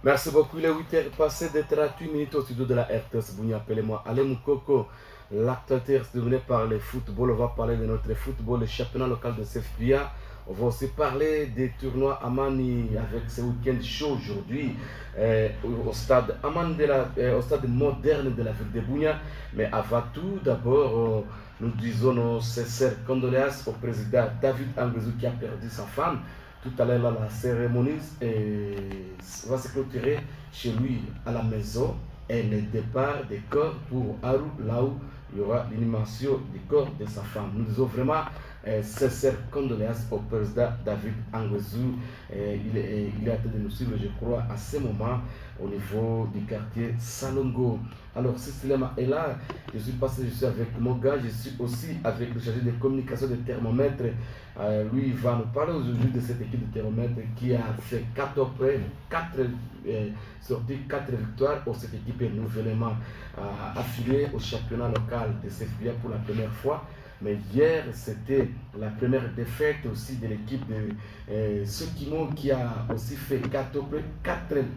Merci beaucoup. Il est 8h passé de 38 minutes au studio de la RTS. Vous appelez-moi Alem Koko. L'actualité est dominée par le football. On va parler de notre football, le championnat local de CFBA. On va aussi parler des tournois Amani avec ce week-end chaud aujourd'hui au stade au stade moderne de la ville de Bounia. Mais avant tout, d'abord, nous disons nos sincères condoléances au président David Angezou qui a perdu sa femme. Tout à l'heure, la cérémonie va se clôturer chez lui à la maison et le départ des corps pour Haru, là où il y aura l'inhumation du corps de sa femme. Nous disons vraiment sincères condoléances au président David Angezou. Il est en train de nous suivre, je crois, à ce moment au niveau du quartier Salongo. Alors, si Silema est là, je suis avec mon gars, je suis aussi avec le chargé de communication de Thermomètre. Lui, il va nous parler aujourd'hui de cette équipe de Thermomètre qui a fait 4 sorties, 4 victoires. Pour cette équipe est nouvellement affiliée au championnat local de CFBA pour la première fois. Mais hier, c'était la première défaite aussi de l'équipe de Sokimo qui a aussi fait 4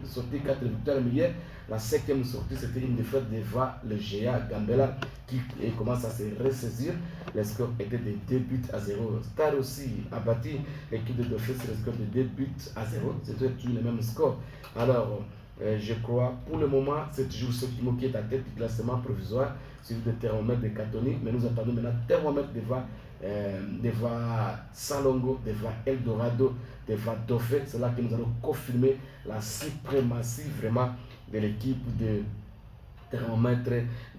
sorties, 4 victoires. Mais hier, la 5e sortie, c'était une défaite devant le GA Gambela qui commence à se ressaisir. Le score était de 2 buts à 0. Star aussi a battu l'équipe de Dauphin sur le score de 2 buts à 0. C'était toujours le même score. Alors, je crois, pour le moment, c'est toujours Sokimo qui est à tête du classement provisoire, suivi de Thermomètre de Katoni. Mais nous attendons maintenant Thermomètre devant Salongo, devant Eldorado, devant Dauphin. C'est là que nous allons confirmer la suprématie vraiment de l'équipe de Thermomètre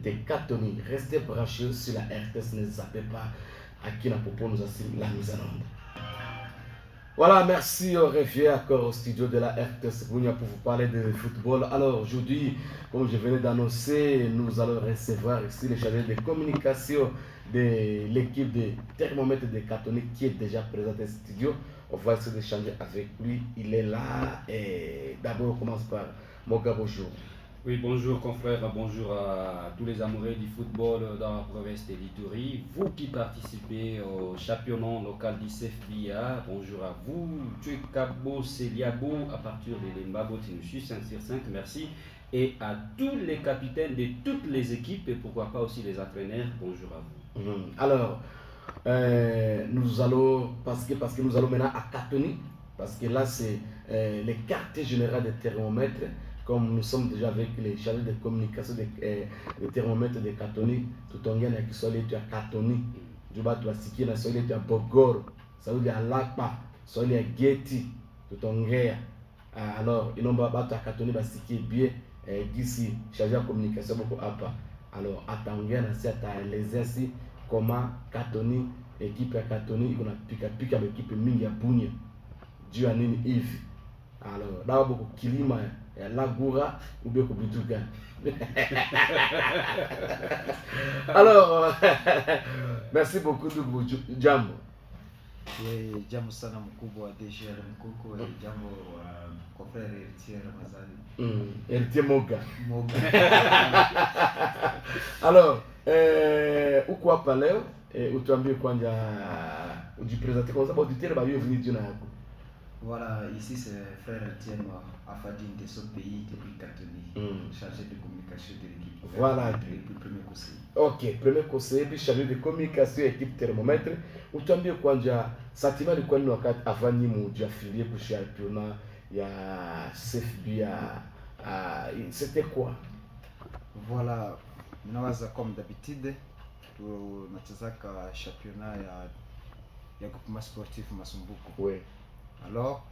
de Katoni. Restez branchés sur la RTS, ne zappez pas à qui la propos nous assure la mise en onde. Voilà, merci, on revient encore au studio de la RTS Bounia pour vous parler de football. Alors aujourd'hui, comme je venais d'annoncer, nous allons recevoir ici le chargé de communication de l'équipe de Thermomètre de Catholique qui est déjà présent au studio. On va essayer d'échanger avec lui, il est là. Et d'abord, on commence par Moga, bonjour. Oui, bonjour confrères, bonjour à tous les amoureux du football dans la province de l'Ituri. Vous qui participez au championnat local du CFBA, bonjour à vous. Tuekabo Seliabo à partir de Limbabo Tinushu 5 sur 5, merci. Et à tous les capitaines de toutes les équipes et pourquoi pas aussi les entraîneurs, bonjour à vous. Alors, nous allons, parce que nous allons maintenant à Katoni, parce que là c'est le quartier général des thermomètres. Comme nous sommes déjà avec les chargés de communication des thermomètres de Katoni, tout en gagnant qui sont les à Katoni, du bas de Siki, na soit les à Bogor, ça veut dire à Lakpa, soit les à Geti, tout en gagnant. Alors, ils n'ont pas battu à Katoni, Siki bien, d'ici, chargé de communication beaucoup à pas. Alors, à Tanguena, c'est à les ainsi, comment Katoni, équipe à Katoni, on a piqué avec l'équipe mingi à Bounia, du à Nini Yves. Alors, là, beaucoup kilima. Lagoura ou bien Kubituga. Alors, merci beaucoup de Jambo. Jambo sana mkubwa wa DG Mkoko, jambo confrère Héritier Ramazani. Héritier Moga. Alors, uko hapa leo utuambie kwanza ujipresente kwa sababu auditeur ba yo venu jina yako. Voilà, ici c'est frère Etienne Afadine de ce pays depuis Katoni, chargé de communication de l'équipe. Voilà. Depuis le premier conseil. Ok, premier conseiller, puis chargé de communication équipe Thermomètre. Utuambie kwanza sentiment ilikuwa ni wakati avant nyinyi mjiafilie pour championnat ya CFBA. C'était quoi? Voilà, nawaza comme d'habitude tunachezaka championnat ya groupement sportif Masumbuko. Oui. Alors,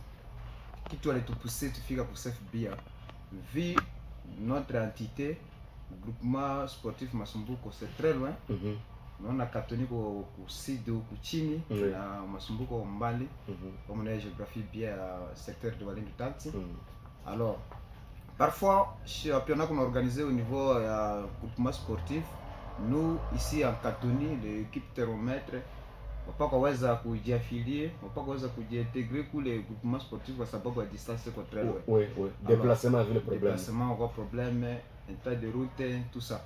kitu alitupoussé tufika pour CFBA, vu notre entité, le groupement sportif Masumbuko, c'est très loin. On a Katoni au sud au chini, na Masumbuko mbali, comme on a géographie bien secteur de Walindu Tanti. Alors, parfois, championnat qu'on a organisé au niveau groupement sportif, nous ici en Katoni, l'équipe Thermomètre, wapakaweza kujiafilie, wapakaweza kujiintegrer kule groupement sportif kwa sababu ya distance iko très loin. Oui, oui. Déplacement avec le problème. Déplacement encore problème, état de route, tout ça.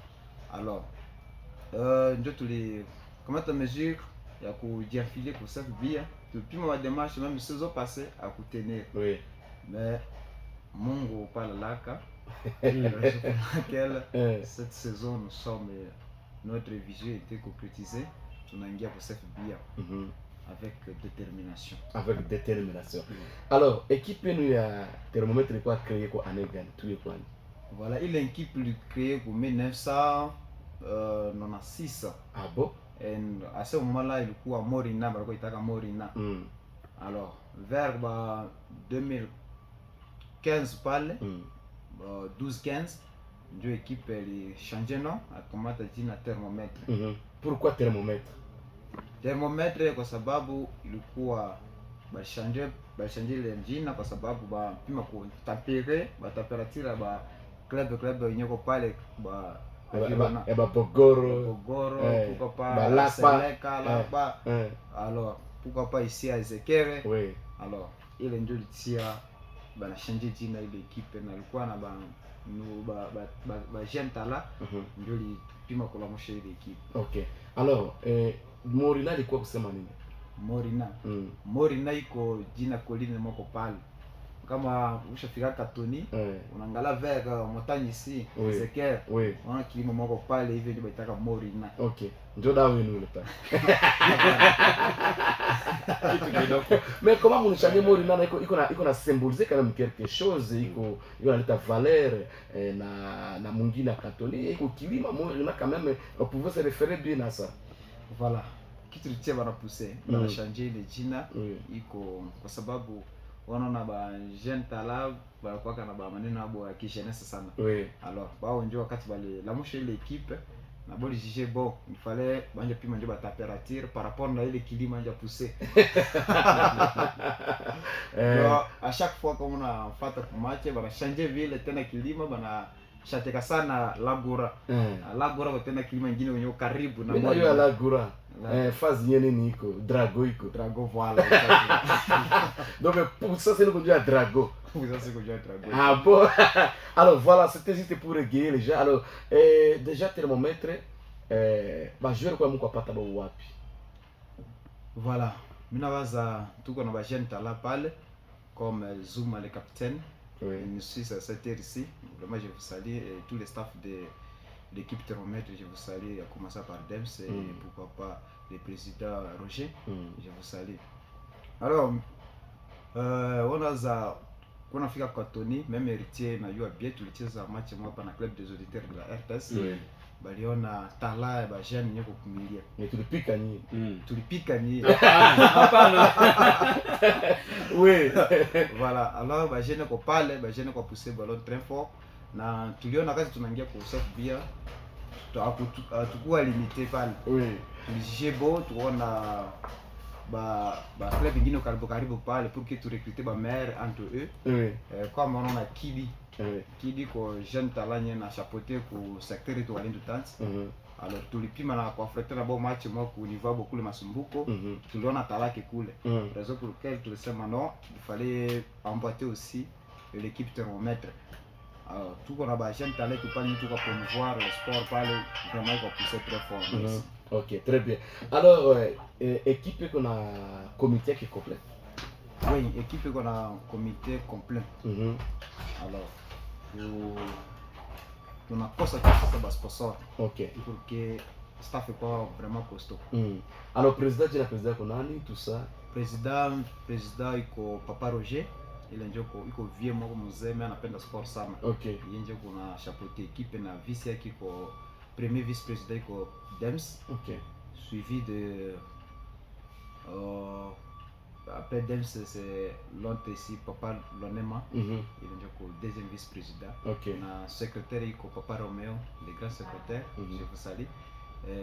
Alors, ndio tulikamata mesure ya kujiafilie kwa CFBA. Tulipima ma démarche même saison passée à kutenir. Oui. Mais Mungu palalaka. Cette saison, nous sommes, notre vision était concrétisée. Tunaingia pour cette bia avec détermination. Avec détermination. Alors, équipe nous a thermomètre quoi créé quoi année gagne tout est quoi. Voilà, il est équipe créée en 1996. Ah bon? Et à ce moment-là, il était à Morina, il était à Morina. Alors, vers 2015 parle, 12-15, l'équipe elle changé nom, a commencé à dire thermomètre. Pourquoi thermomètre? Thermomètre kwa sababu ilikuwa bashanje ile jina kwa sababu ba pima ku tempere ba temperature ba club yenyeko pale ba Bogoro pourquoi pas Lapa. Alors pourquoi pas ici à Ezekere. Oui. Alors ile ndio litia bana changer jina ile equipe na ilikuwa na ba jeune tala ndio lipima kulamusha ile equipe. Okay. Alors Morina ilikuwa kusema nini? Morina iko jina colline moko pale. Kama ushafika Katoni, unaangalia vers montagne ici, Ezekere. Oui. Unaona kilimo moko pale hivi ndio baitaka Morina. Okay. Ndio dawa yenu ile pale. Mais comment vous changez Morina iko na symboliser quand même quelque chose, iko inaleta valeur na mwingine Katoni, iko kilima Morina quand même, on pouvait se référer bien à ça. Voilà. Kitu litia bana pousser, bana changer ile jina iko kwa sababu wanaona ba jeune tala ba kwa kana ba maneno abo ya kijeunesse sana. Oui. Alors bao ndio wakati bale la moshe ile équipe na boli jige bon, il fallait banja pima ndio ba température par rapport na ile kilima ndio pousser. Donc à chaque fois comme on a fait pour match bana changer vile tena kilima bana shateka sana Lagura. Lagura tena kilima nyingine wenye karibu na moyo ya Lagura. Phase yene ni iko Drago voilà. Donc pour ça c'est le conduit à Drago. Pour ça c'est conduit à Drago. Ah bon. Alors voilà, c'était juste pour régayer les gens. Alors déjà thermomètre ba joueur kwa mko pata ba wapi? Voilà. Mina waza tuko na ba jeune tala pale comme Zuma le capitaine. Oui. Je suis à cette heure ici. Vraiment je vous salue et tous les staffs de l'équipe thermomètre, je vous salue, à commencer par Dems et pourquoi pas le président Roger, je vous salue. Alors, on a fait à Tony, même héritier, na eu bien tous les matchs moi pendant club des auditeurs de la RTS. Baliona tala ba jeune nyeko kumilia. Mais tulipika ni. Oui. Voilà, alors ba jeune ko pale, ba jeune ko pousser ballon très fort. Na tuliona kazi tunaingia kwa safe bia tukua limité pale. Oui. Tulijije bo tuona ba club ingine karibu pale pour que tu recruter ba maire entre eux. Oui. Comme on a Kidi. Kidi ko jeune talent na chapeauté ko secteur de Walindu Tans. Alors tulipima na kwa frère na bon match moi ku niveau beaucoup le Masumbuko. Tuliona talake kule. Raison pour laquelle tulisema non, il fallait emboîter aussi l'équipe thermomètre. Tout qu'on a bâché un talent qui pas tout pour promouvoir le sport par vraiment pour pousser très fort. Ok, très bien. Alors équipe qu'on a comité qui est complet. Oui, équipe qu'on a comité complet. Alors on a posé ça sponsor. Ok. Pour que staff est pas vraiment costaud. Alors président qu'on a tout ça. Président iko Papa Roger. Ile njoko iko vie moko mzee mimi anapenda sport sana. Okay. Yeye njoko na chapeauté équipe na vice yake iko premier vice président iko Dems. Okay. Suivi de après Dems c'est l'autre ici Papa Lonema. Ile njoko deuxième vice président. Okay. Na secrétaire iko Papa Romeo, le grand secrétaire. Je vous salue.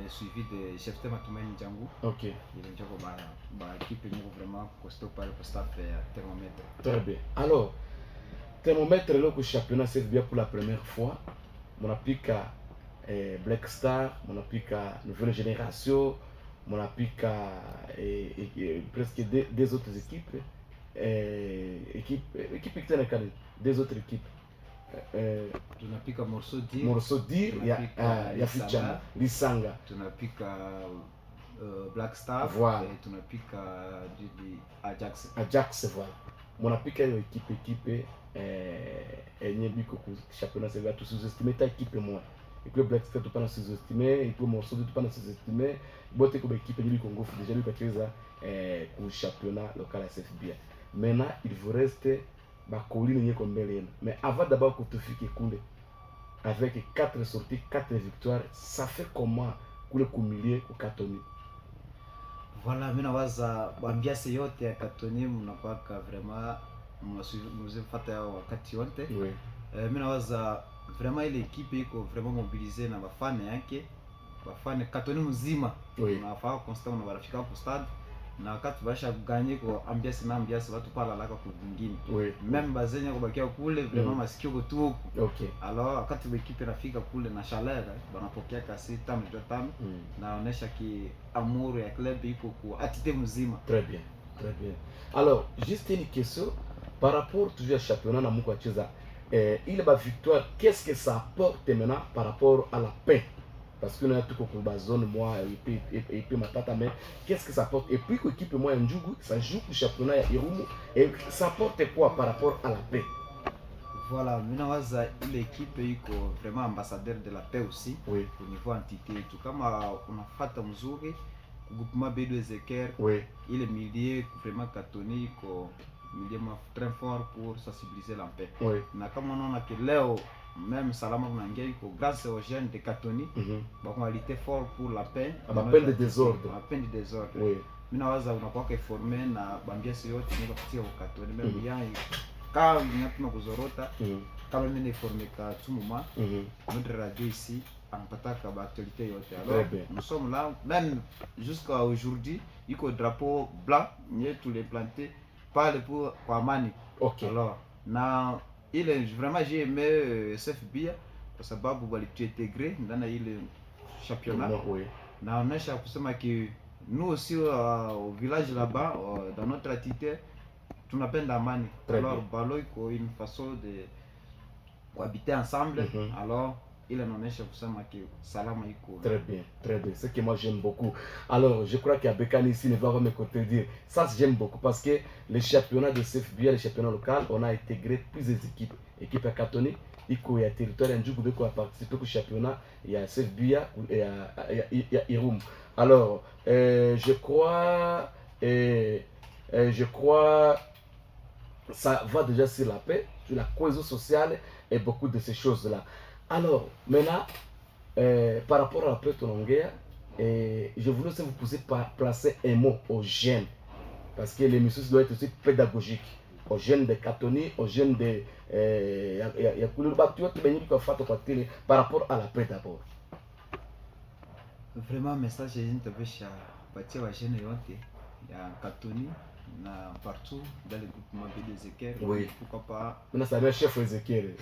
Suivi de chef de Matumaini Django. Ok. Il est déjà équipe vraiment costaud par le staff thermomètre. Très bien. Alors, thermomètre le championnat c'est bien pour la première fois. Mon applique Black Star, mon applique nouvelle génération, mon applique presque des autres équipes. Équipe des autres équipes. Tunapika Morceau Dir ya Fichana Lisanga, tunapika Black Star, voilà. Et tunapika Ajax voilà. Monapika hiyo équipe enye biko ku championnat c'est tout sous-estimé ta équipe moi et puis Black Star tout pas sous-estimé et puis morceau tout pas sous-estimé bote ko équipe du Congo déjà lui kacheza ku championnat local à CFBA. Maintenant il vous reste ba colline nye kombele mais avant d'abord que tu fiques kule avec 4 sorties 4 victoires ça fait comment kule kumilie ku Katoni. Voilà, mimi nawaza ambiance yote ya Katoni mnakuwa vraiment mnazifata wakati wote. Oui. Mimi nawaza vraiment ile equipe iko vraiment mobilisée na bafane yake. Bafane Katoni mzima. Oui. Unafaa constant na barafika hapo stade na wakati basha gagner kwa ambiance watu pala laka kwa vingine. Oui. Même bazenya kubakia kule vraiment masikio ko tu. OK. Alors wakati equipe inafika kule na chaleur banapokea kasi tamu tamu naonesha ki amour ya club iko kwa atite mzima. Très bien, très bien. Alors, juste une question par rapport toujours à championnat na muko acheza ile ba victoire, qu'est-ce que ça apporte maintenant par rapport à la paix? Parce que nous avons tout comme la zone moi et puis matata mais qu'est-ce que ça apporte? Et puis l'équipe moi Ndjougou, ça joue le championnat ya Irumu et ça apporte quoi par rapport à la paix? Voilà, minawaza ile equipe iko vraiment ambassadeur de la paix aussi. Oui. Au niveau entité tout kama unafata mzuri groupement B2 Ezeker. Oui. Il milieu vraiment Katoni iko milieu très fort pour sensibiliser la paix. Oui. Na kama unaona que leo même Salama kunaingia iko grâce aux jeunes de Katoni on a été fort pour la paix. La peine de désordre. La peine de désordre. Oui. Minawaza unakuwa formé na bambiasi yote ni kupitia kwa Katoni même bien kama mnatuma kuzorota kama mimi formé ka tumuma notre radio ici anapataka ba actualité yote. Alors nous sommes là même jusqu'à aujourd'hui iko drapeau blanc ni tous les plantés parle pour amani. OK. Alors na ile vraiment j'ai aimé CFBA kwa sababu walituintegrer ndani ya ile championnat. Oui. Na onesha kusema que nous aussi au village là-bas dans notre entité tunapenda amani. Alors balo iko une façon de cohabiter ensemble. Alors il anaonesha kusema que salama iko. Très bien, très bien. C'est que moi j'aime beaucoup. Alors je crois qu'il y a Bekani ici ne va pas me contredire. Ça j'aime beaucoup parce que les championnats de CFBA, les championnats locaux, on a intégré plusieurs équipes. Équipe à Katoni, il y a territoire Ndjougou qui a participé au championnat, il y a CFBA et il y a Irum. Alors je crois ça va déjà sur la paix, sur la cohésion sociale et beaucoup de ces choses-là. Alors, maintenant, par rapport à la paix Tononguea, je voulais aussi vous poser placer un mot aux jeunes, parce que l'émission doit être aussi pédagogique, aux jeunes de Katoni, aux jeunes de par rapport à la paix d'abord. Vraiment, message que je patia wa jeune yote ya Katoni na partout dans le groupement B2 Ezeker. Oui. Pourquoi pas. On a salué chef Ezekiel.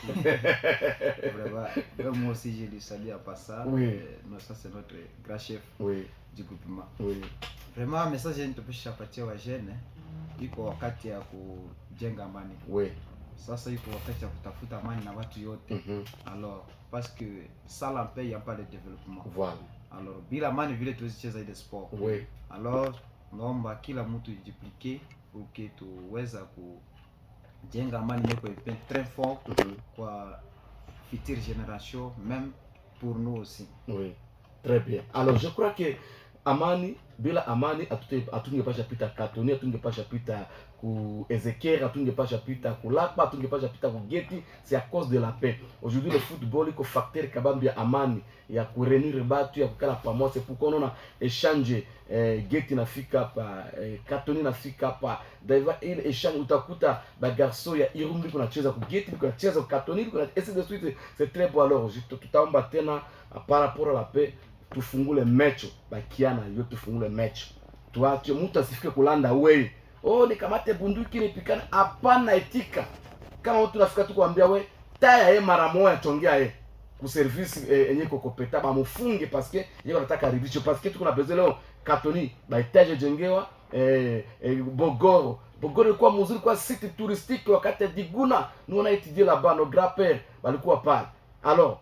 Vraiment, moi aussi je le salue à passage. Oui. Ça c'est notre grand chef du groupement. Oui. Vraiment, message que patia wa jeune iko wakati ya kujenga amani. Oui. Sasa iko wakati ya kutafuta amani na watu yote. Alors parce que sans la paix il n'y a pas de développement. Voilà. Alors bila amani vile tuwezi cheza ile sport. Oui. Alors naomba kila mtu ijiplike uke tuweza kujenga amani yako ipe très fort kwa future génération même pour nous aussi. Oui. Très bien. Alors je crois que amani bila amani atungepasha pita Katoni, atungepasha pita ku Ezekiel, atungepasha pita ku Lakpa, atungepasha pita ku Geti. C'est à cause de la paix. Aujourd'hui le football iko facteur kabambi ya amani ya kurenir batu ya kukala pamoja. C'est pourquoi on a échangé Geti nafika hapa, Katoni nafika hapa. D'ailleurs il échange utakuta ba garçon ya Irumbi kunacheza ku Geti, kunacheza ku Katoni, et de suite. C'est très beau. Alors tutaomba tena par rapport à la paix tufungule mecho bakiana yo tufungule mecho tuache mtu asifike kulanda we nikamate bunduki nipikana. Hapana etika. Kama mtu nafika tu kuambia we taya ye mara moja tongea ye ku service enye kokopeta ba mufunge parce que yeye anataka ribisho parce que tuko na besoin leo Katoni ba etage jengewa Bogoro kwa mzuri kwa site touristique wakati Diguna nous on a étudié là-bas, nos grands-pères balikuwa pale. Alors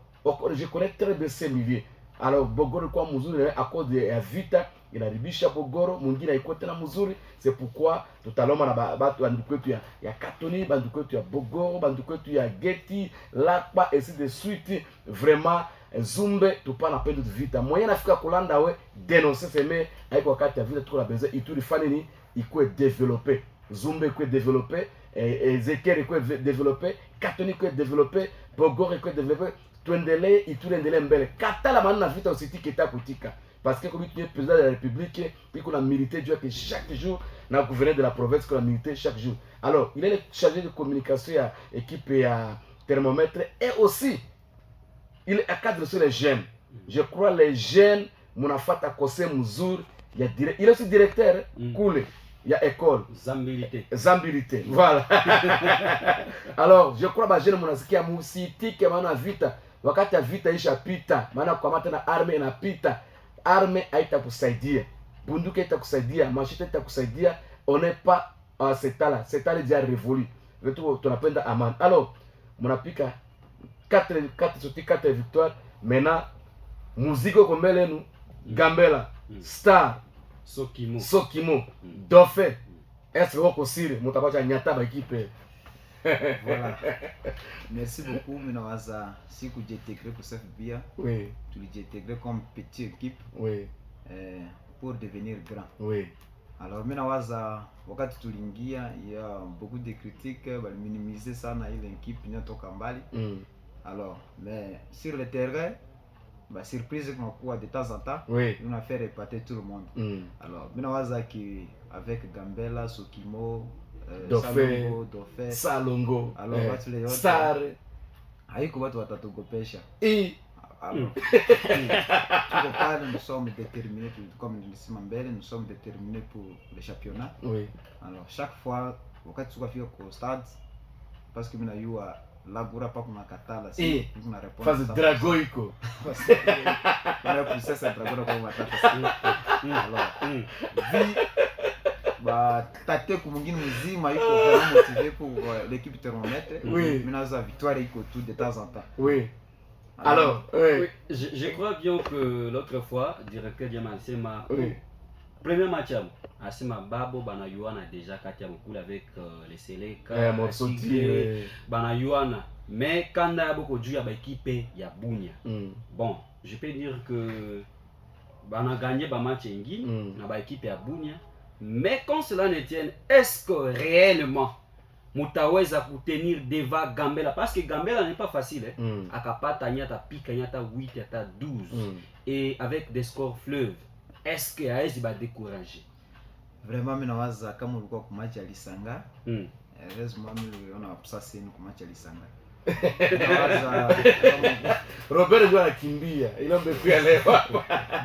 je connais très bien ces milieux. Alors Bogoro kwa mzuri à cause de vita inaribisha Bogoro, mwingine haiko tena mzuri. C'est pourquoi tutaloma na batu banduku yetu ya Katoni, banduku yetu ya Bogoro, banduku yetu ya Geti, Lakpa, ainsi de suite. Vraiment Zumbe tupana pendo vita moyen nafika kulanda we dénoncer seme haiko wakati ya vita tuko na besoin ituri fani ni iko développer. Zumbe iko développer, Ezekiel iko développer, Katoni iko développer, Bogoro iko développer. Tuendelee ituri endelee mbele. Katala manana vita usitiki eta kutika. Parce que comme tu es président de la République, il a milité Dieu que chaque jour, dans le gouverneur de la province, il a milité chaque jour. Alors, il est chargé de communication à l'équipe à thermomètre et aussi, il est à cadre sur les jeunes. Je crois les jeunes, mon affaire à Kosé Mouzour, il est aussi directeur, cool, il y a école. Zambilité. Voilà. Alors, je crois que les jeunes, mon affaire à Moussiti, qui est vita, wakati ya vita isha pita, maana kukamata na arme inapita. Arme haitakusaidia, bunduki haitakusaidia, machete haitakusaidia. On n'est pas à cet là, cet là déjà révolu. Vetu tunapenda amani. Alors, mnapika 4 victoires. Maintenant, musique ko mbele nu, Gambela, Star, Sokimo, Dauphin. Est-ce que vous sire mutabacha nyata ba équipe? Voilà. Merci beaucoup. Minawaza si ku j'intégrer pour CF Bia. Oui. Tu l'intégrer comme petite équipe. Oui. Pour devenir grand. Oui. Alors minawaza wakati tuliingia, il y a beaucoup de critiques, bali minimiser sana ile équipe inatoka mbali. Alors, mais sur le terrain, bah surprise qu'on quoi de temps en temps, oui, on a fait répéter tout le monde. Alors, minawaza qui avec Gambela, Sokimo, Dauphin, Salongo, alors watu le yote Star, haiko watu watatugopesha. Alors, nous sommes déterminés, comme je disais mbele, nous sommes déterminés pour le championnat. Oui. Alors, chaque fois, wakati tukafika au stade, parce que mina yua lagura pa kuna katala si kuna réponse. Phase drago iko. On a poussé cette dragora kwa matata. Alors, vi ba tate ku mwingine mzima iko vraiment motivé pour l'équipe thermomètre. Oui. Mina za victoire iko tout de temps en temps. Oui. Alors, oui. Je crois bien que l'autre fois, directeur Diamansema, oui, premier match à Asema Babo Banayuana déjà Katia Mokul avec les Seleka, Banayuana, mais quand il y a beaucoup de joueurs à l'équipe, il y a Bounia. Bon, je peux dire que Bana gagné le match dans l'équipe à Bounia, mais quand cela ne tient, est-ce que réellement Moutaweza kutenir devant Gambela, parce que Gambela n'est pas facile, akapata nyata pika nyata 8 nyata 12 et avec des scores fleuves, est-ce que Aezi va décourager? Vraiment minawaza kama ulikuwa kwa match ya Lisanga, heureusement mimi niliona absence ni kwa match ya Lisanga. Robert doit anakimbia, il amekuja leo.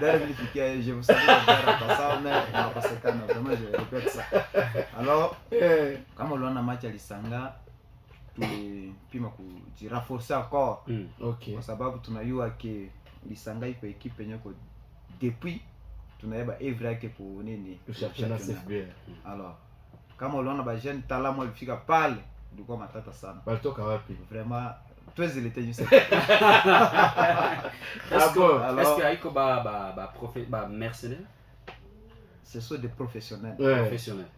D'ailleurs nilifikia je vous salue kwa sababu na kosekana vraiment je répète ça. Alors kama uliona match ya Lisanga tulipima kujirafforcer encore. Okay. Kwa sababu tunajua ke Lisanga iko equipe nyoko depuis tunaiba every yake pour nini championnat CFB. Alors kama uliona ba jeune talamu alifika pale ilikuwa matata sana. Balitoka wapi? Vraiment toi il était juste. Est-ce que haiko ba mercenaires? Ce sont des professionnels.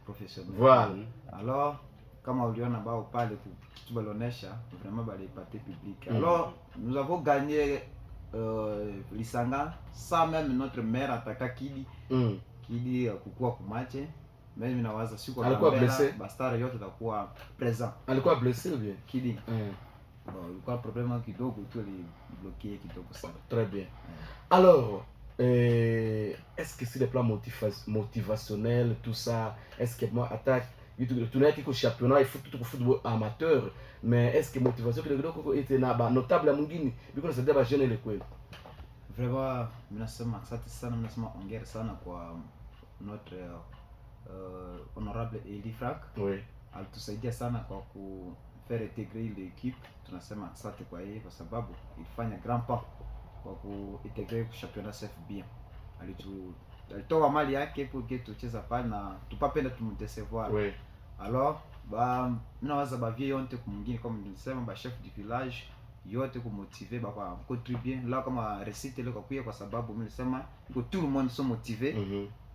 Professionnels. Voilà. Alors kama uliona bao pale kitu balionesha vraiment balipate public. Alors nous avons gagné Lisanga sans même notre maire attaquant Kidi kukua kumache. Mais mimi nawaza siku alikuwa blessé, Bastara yote takuwa présent. Alikuwa blessé ou bien? Kidi. Bon, ilikuwa problème kidogo tu ali bloqué kidogo sana. Très bien. Alors, est-ce que c'est le plan motivationnel tout ça, est-ce que moi attaque tu n'as qu'au championnat, il faut tout football amateur, mais est-ce que motivation que le gars était notable à Mungini, because c'est des jeunes les quoi. Vraiment, minasema asante sana, minasema ongera sana kwa notre honorable Eli Frank. Oui. Alitusaidia sana kwa ku faire intégrer l'équipe. Tunasema asante kwa yeye kwa sababu ilifanya grand pas kwa ku intégrer kwa championnat CFB. Alitoa mali yake pour que tucheza pale na tupapenda tumdecevoir. Oui. Alors, ba minawaza ba vie yonte kumwingine comme nilisema ba chef du village yote kumotive baka contribuer là kama réussite ile kwa kuya kwa sababu mimi nilisema iko tout le monde sont motivés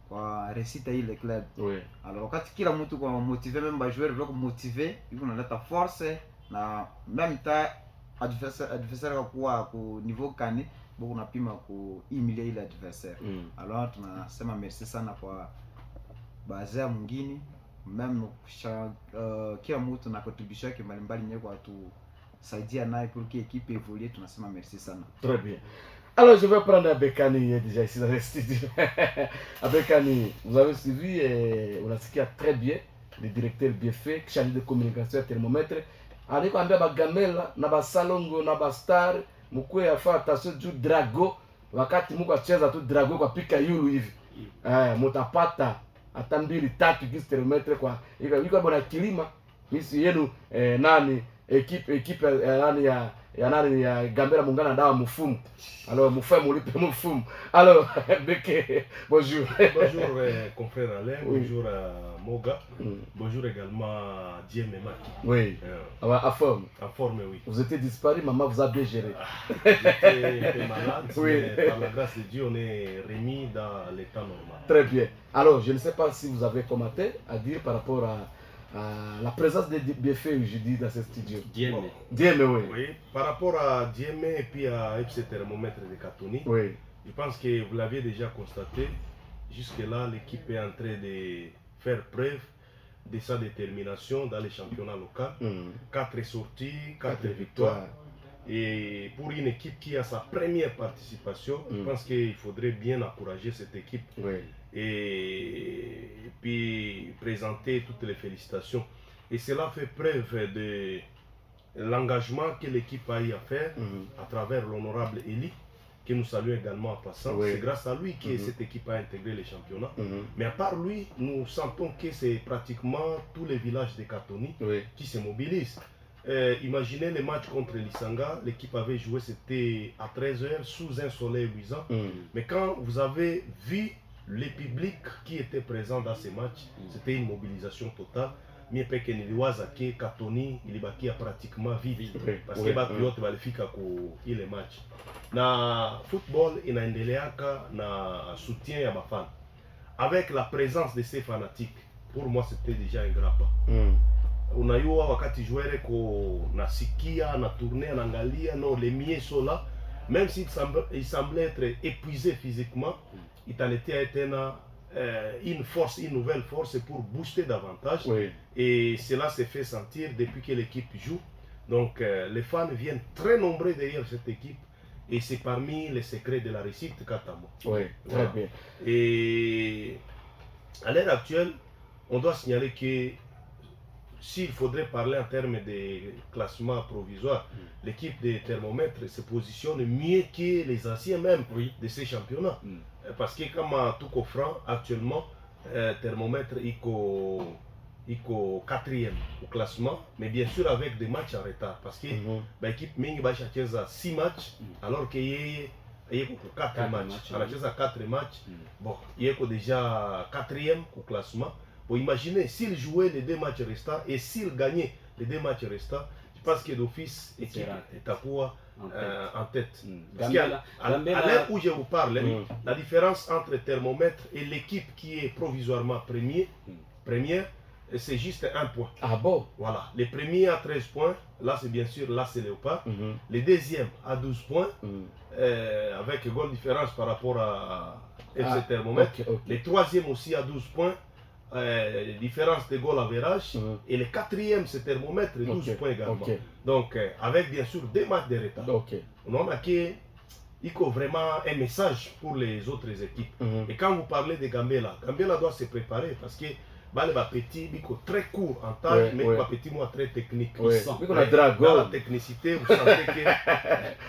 kwa réussite ile club. Oui. Alors wakati kila mtu kwa motiver même ba joueur vile motiver iko naleta force na même temps adversaire kwa ku niveau kani boko napima ku humilier ile adversaire. Alors tunasema merci sana kwa bazia mwingine même kila mtu na contribution yake mbalimbali nyewe kwa tu saidia naye pour que l'équipe évolue, tunasema merci sana. Très bien. Alors je vais prendre Abekani déjà ici dans le studio. Abekani, vous avez suivi et on a sikia très bien le directeur bien fait, chargé de communication thermomètre. Aliko ambia bagamela na basalongo na bastar mukwe afa attention du drago wakati muko acheza tu drago kwa pika yulu hivi. Mutapata hata 2-3 kisi thermomètre kwa iko bwana kilima misi yenu nani equipe nani ya nani ya Gambela Mungana dawa mufumu. Alors mufumu lipe mufumu. Alors Beke, bonjour. Bonjour confrère Alain, bonjour Moga. Bonjour également à Diem et Maki. Oui. À forme. En forme, oui. Vous étiez disparu, maman vous a bien géré. J'étais un peu malade, oui. Mais par la grâce de Dieu, on est remis dans l'état normal. Très bien. Alors, je ne sais pas si vous avez commenté à dire par rapport à la présence de Biefé aujourd'hui dans ce studio. Diem. Diem, oui. Oui, par rapport à Diem et puis à FC Thermomètre de Katoni, oui. Je pense que vous l'aviez déjà constaté, jusque-là, l'équipe est en train de faire preuve de sa détermination dans les championnats locaux. 4 sorties, 4 victoires. Et pour une équipe qui a sa première participation, je pense qu'il faudrait bien encourager cette équipe. Oui. Et puis présenter toutes les félicitations. Et cela fait preuve de l'engagement que l'équipe a eu à faire à travers l'honorable Eli, que nous saluons également en passant. Oui. C'est grâce à lui que cette équipe a intégré les championnats. Mais à part lui, nous sentons que c'est pratiquement tous les villages de Katoni qui se mobilisent. Imaginez les matchs contre l'Isanga, l'équipe avait joué, c'était à 13h sous un soleil luisant. Mais quand vous avez vu le public qui était présent dans ces matchs, c'était une mobilisation totale. Mais peke niliwaza ke Katoni ilibaki pratiquement vide parce que batu yote balifika ku ile match. Na football inaendeleaka na soutien ya bafana. Avec la présence de ces fanatiques, pour moi c'était déjà un grand pas. Unayua wakati joueur ko nasikia na tourner naangalia no les miens sont là, même s'il semblait être épuisé physiquement, il en était une force, une nouvelle force pour booster davantage. Et cela s'est fait sentir depuis que l'équipe joue. Donc les fans viennent très nombreux derrière cette équipe et c'est parmi les secrets de la réussite Katamo. Oui, très bien. Et à l'heure actuelle, on doit signaler que s'il faudrait parler en termes de classement provisoire, l'équipe des thermomètres se positionne mieux que les anciens même de ces championnats. Parce que comme tout offrant actuellement, thermomètre est au 4e au classement, mais bien sûr avec des matchs en retard. Parce que l'équipe Mingi va chercher 6 matchs, alors qu'il y a 4 matchs. On a 4 matchs. Bon, il y a déjà 4e au classement. Bon, imaginez, s'il jouait les 2 matchs restants et s'il gagnait les 2 matchs restants, je pense que d'office, l'équipe est à quoi en tête. Parce qu'à l'heure où je vous parle, la différence entre thermomètre et l'équipe qui est provisoirement première, c'est juste 1 point. Ah bon? Voilà. Les premiers à 13 points, là c'est bien sûr, là c'est Léopard. Les deuxièmes à 12 points, avec égale différence par rapport à FC Thermomètre. Les troisièmes aussi à 12 points. Différence de goal average et le 4e c'est Thermomètre 12 points également. Donc avec bien sûr 2 matchs de retard. On a qu'il faut vraiment un message pour les autres équipes. Et quand vous parlez de Gambela, Gambela doit se préparer parce que les petits très court en taille, mais les petits moins très techniques. Dans la technicité, vous savez que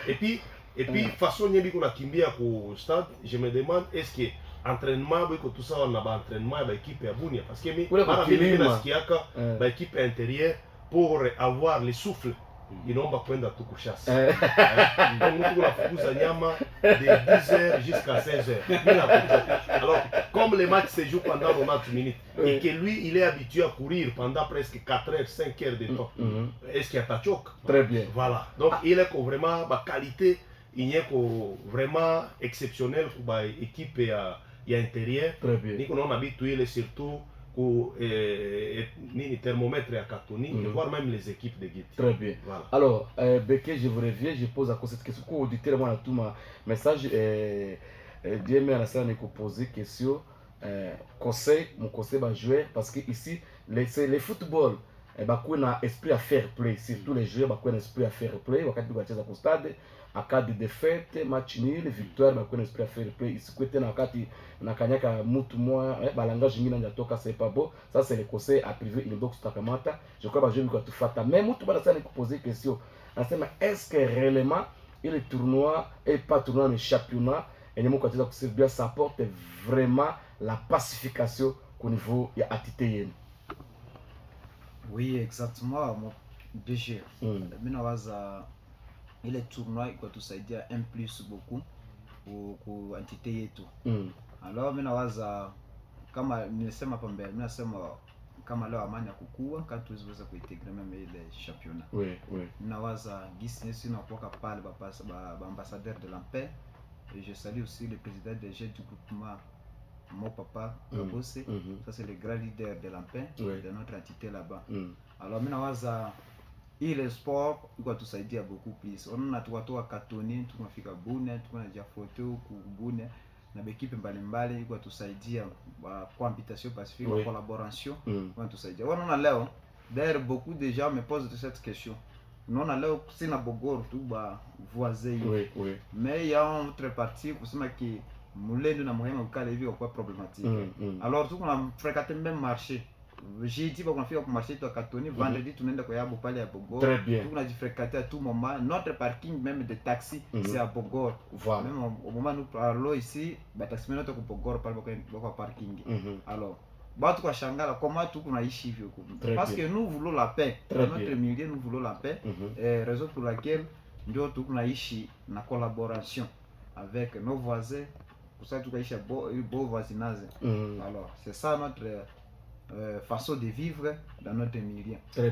et puis façon qu'on a kimbia au stade, je me demande est-ce que entraînement tout ça on a un entraînement avec l'équipe à Bunia parce que l'équipe intérieure pour avoir le souffle inaomba kwenda tu kushasi. Mtu unafukuza nyama de 10h jusqu'à 16h. Alors, comme le match se joue pendant 90 minutes, et que lui, il est habitué à courir pendant presque 4h, 5h de temps, est-ce qu'il y a ta choc? Très bien. Voilà. Donc, il est vraiment, ma qualité, il y a vraiment exceptionnel pour l'équipe et intérieur. Très bien. Nous sommes habitués surtout au thermomètre à Katoni, voire même les équipes de Guetti. Très bien. Voilà. Alors, Beke, je vous reviens, je pose encore cette question. Pour auditeur, moi, tout ma message, bien mais à la salle, on poser question. Conseil, mon conseil va jouer parce que ici, les football, bah, on a esprit à faire play. Surtout les joueurs, on a esprit à faire play. On a au stade. En cas de défaite, match nul, victoire, on a esprit à faire play. Ici, côté na wakati na kanyaka mutu moi, balangage ngina njatoka c'est pas beau. Ça c'est le conseil à privé inodox takamata. Je crois que je vais vous faire mais mutu bala sana poser question. Est-ce que réellement le tournoi et pas tournoi mais championnat et nous quand ça bien ça apporte vraiment la pacification au niveau ya ATTN? Oui, exactement mon BG. Mimi nawaza ile tournoi iko tusaidia un plus beaucoup ku entité yetu. Alors mimi nawaza kama nimesema hapo mbele, mimi nasema kama leo amani ya kukua kama tuweza kuintegrate même ile championnat. Oui. Mimi nawaza gisi nisi na kuwaka pale ba ambassadeur de la paix. Et je salue aussi le président des jeunes du groupement mon papa Kabose. Ça c'est le grand leader de la paix de notre entité là-bas. Alors mimi nawaza ile sport iko tusaidia beaucoup plus. Unaona tuwatoa Katoni, tunafika Bune, tunaja photo ku Bune na equipe mbalimbali iko tusaidia kwa invitation pacifique, collaboration, iko tusaidia. Unaona leo d'ailleurs beaucoup de gens me posent cette question. Unaona leo sina Bogoro tu ba voisin. Oui. Mais il y a une autre partie kusema ki Mulendo na Muhema ukale hivi kwa problématique. Alors tu kuna fréquenter même marché. Jeudi on fait au marché de Katoni, vendredi tunaenda kwa Yabo pale ya Bogor. Très bien. Tu kuna fréquenter à tout moment. Notre parking même de taxi c'est à Bogor. Voilà. Même au moment où nous parlons ici, ba taxi mena kwa Bogor pale kwa parking. Alors batu kwa shangala comment tu kunaishi hivyo parce que nous voulons la paix. Dans notre milieu nous voulons la paix. Raison pour laquelle ndio tu kunaishi na collaboration avec nos voisins pour ça tu kunaishi beau voisinage. Alors c'est ça notre façon de vivre dans notre milieu. Très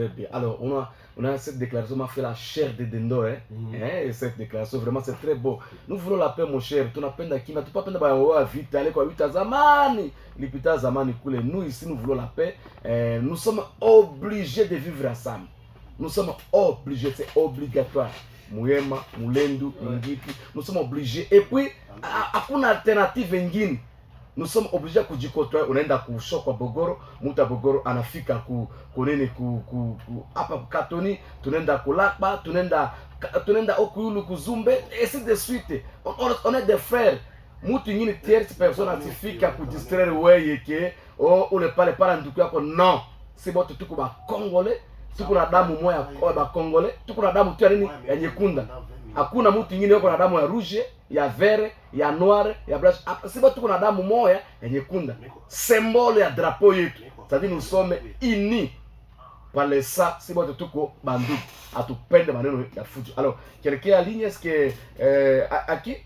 bien. Alors, on a cette déclaration, on a fait la chair de Dendo, et cette déclaration, vraiment, c'est très beau. Nous voulons la paix, mon cher. Tu n'as pas de qui, tu pas de vite, aller quoi, vite à Zamani. L'ipita Zamani coule. Nous, ici, nous voulons la paix. Nous sommes obligés de vivre ensemble. Nous sommes obligés, c'est obligatoire. Muyema, Mulendu, Ngiti, nous sommes obligés. Et puis, une alternative ingine. Nous sommes obligés kujikotoa, unaenda kushoka kwa Bogoro, muta Bogoro anafika kunene hapa Katoni, tunaenda kulakba, tunaenda okuyulu kuzumbe, et ainsi de suite. On est des frères. Mutu ingine tierce personne atifika kudistraire wewe ke ule pale ndugu yako, non. Si bote tuko ba Congolais, tuko na damu moja kwa ba Congolais, tuko na damu tu ya nini ya nyekunda. Hakuna mtu mwingine yuko na damu ya rouge, ya vert, ya noir, ya blanche. Siba tuko na damu moja ya nyekunda. Symbole ya drapeau yetu. C'est-à-dire nous sommes unis par les ça, siba tuko bandu. Atupende maneno ya fujo. Alors, quelqu'un a ligne est-ce que à qui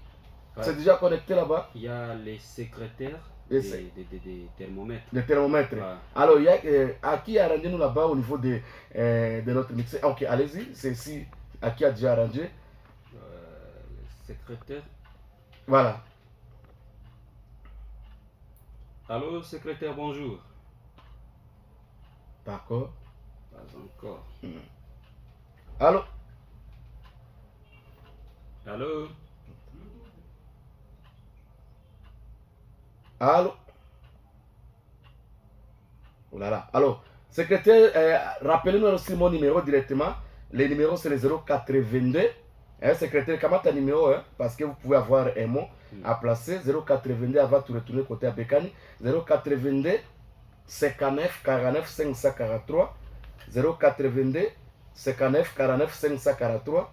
c'est déjà connecté là-bas? Il y a les secrétaires des thermomètres. Les thermomètres. Alors, il y a à qui a arrangé nous là-bas au niveau de notre mixeur. OK, allez-y, c'est si à qui a déjà arrangé? Secrétaire. Voilà. Allô, secrétaire, bonjour. D'accord. Pas encore. Allô? Allô? Allô? Oh là là. Alors, secrétaire, rappelez-nous aussi mon numéro directement. Le numéro c'est le 082. Secrétaire, comment ta numéro, parce que vous pouvez avoir un mot à placer. 082, avant de retourner côté à Bekani. 082 59 49 543. 082 59 49 543.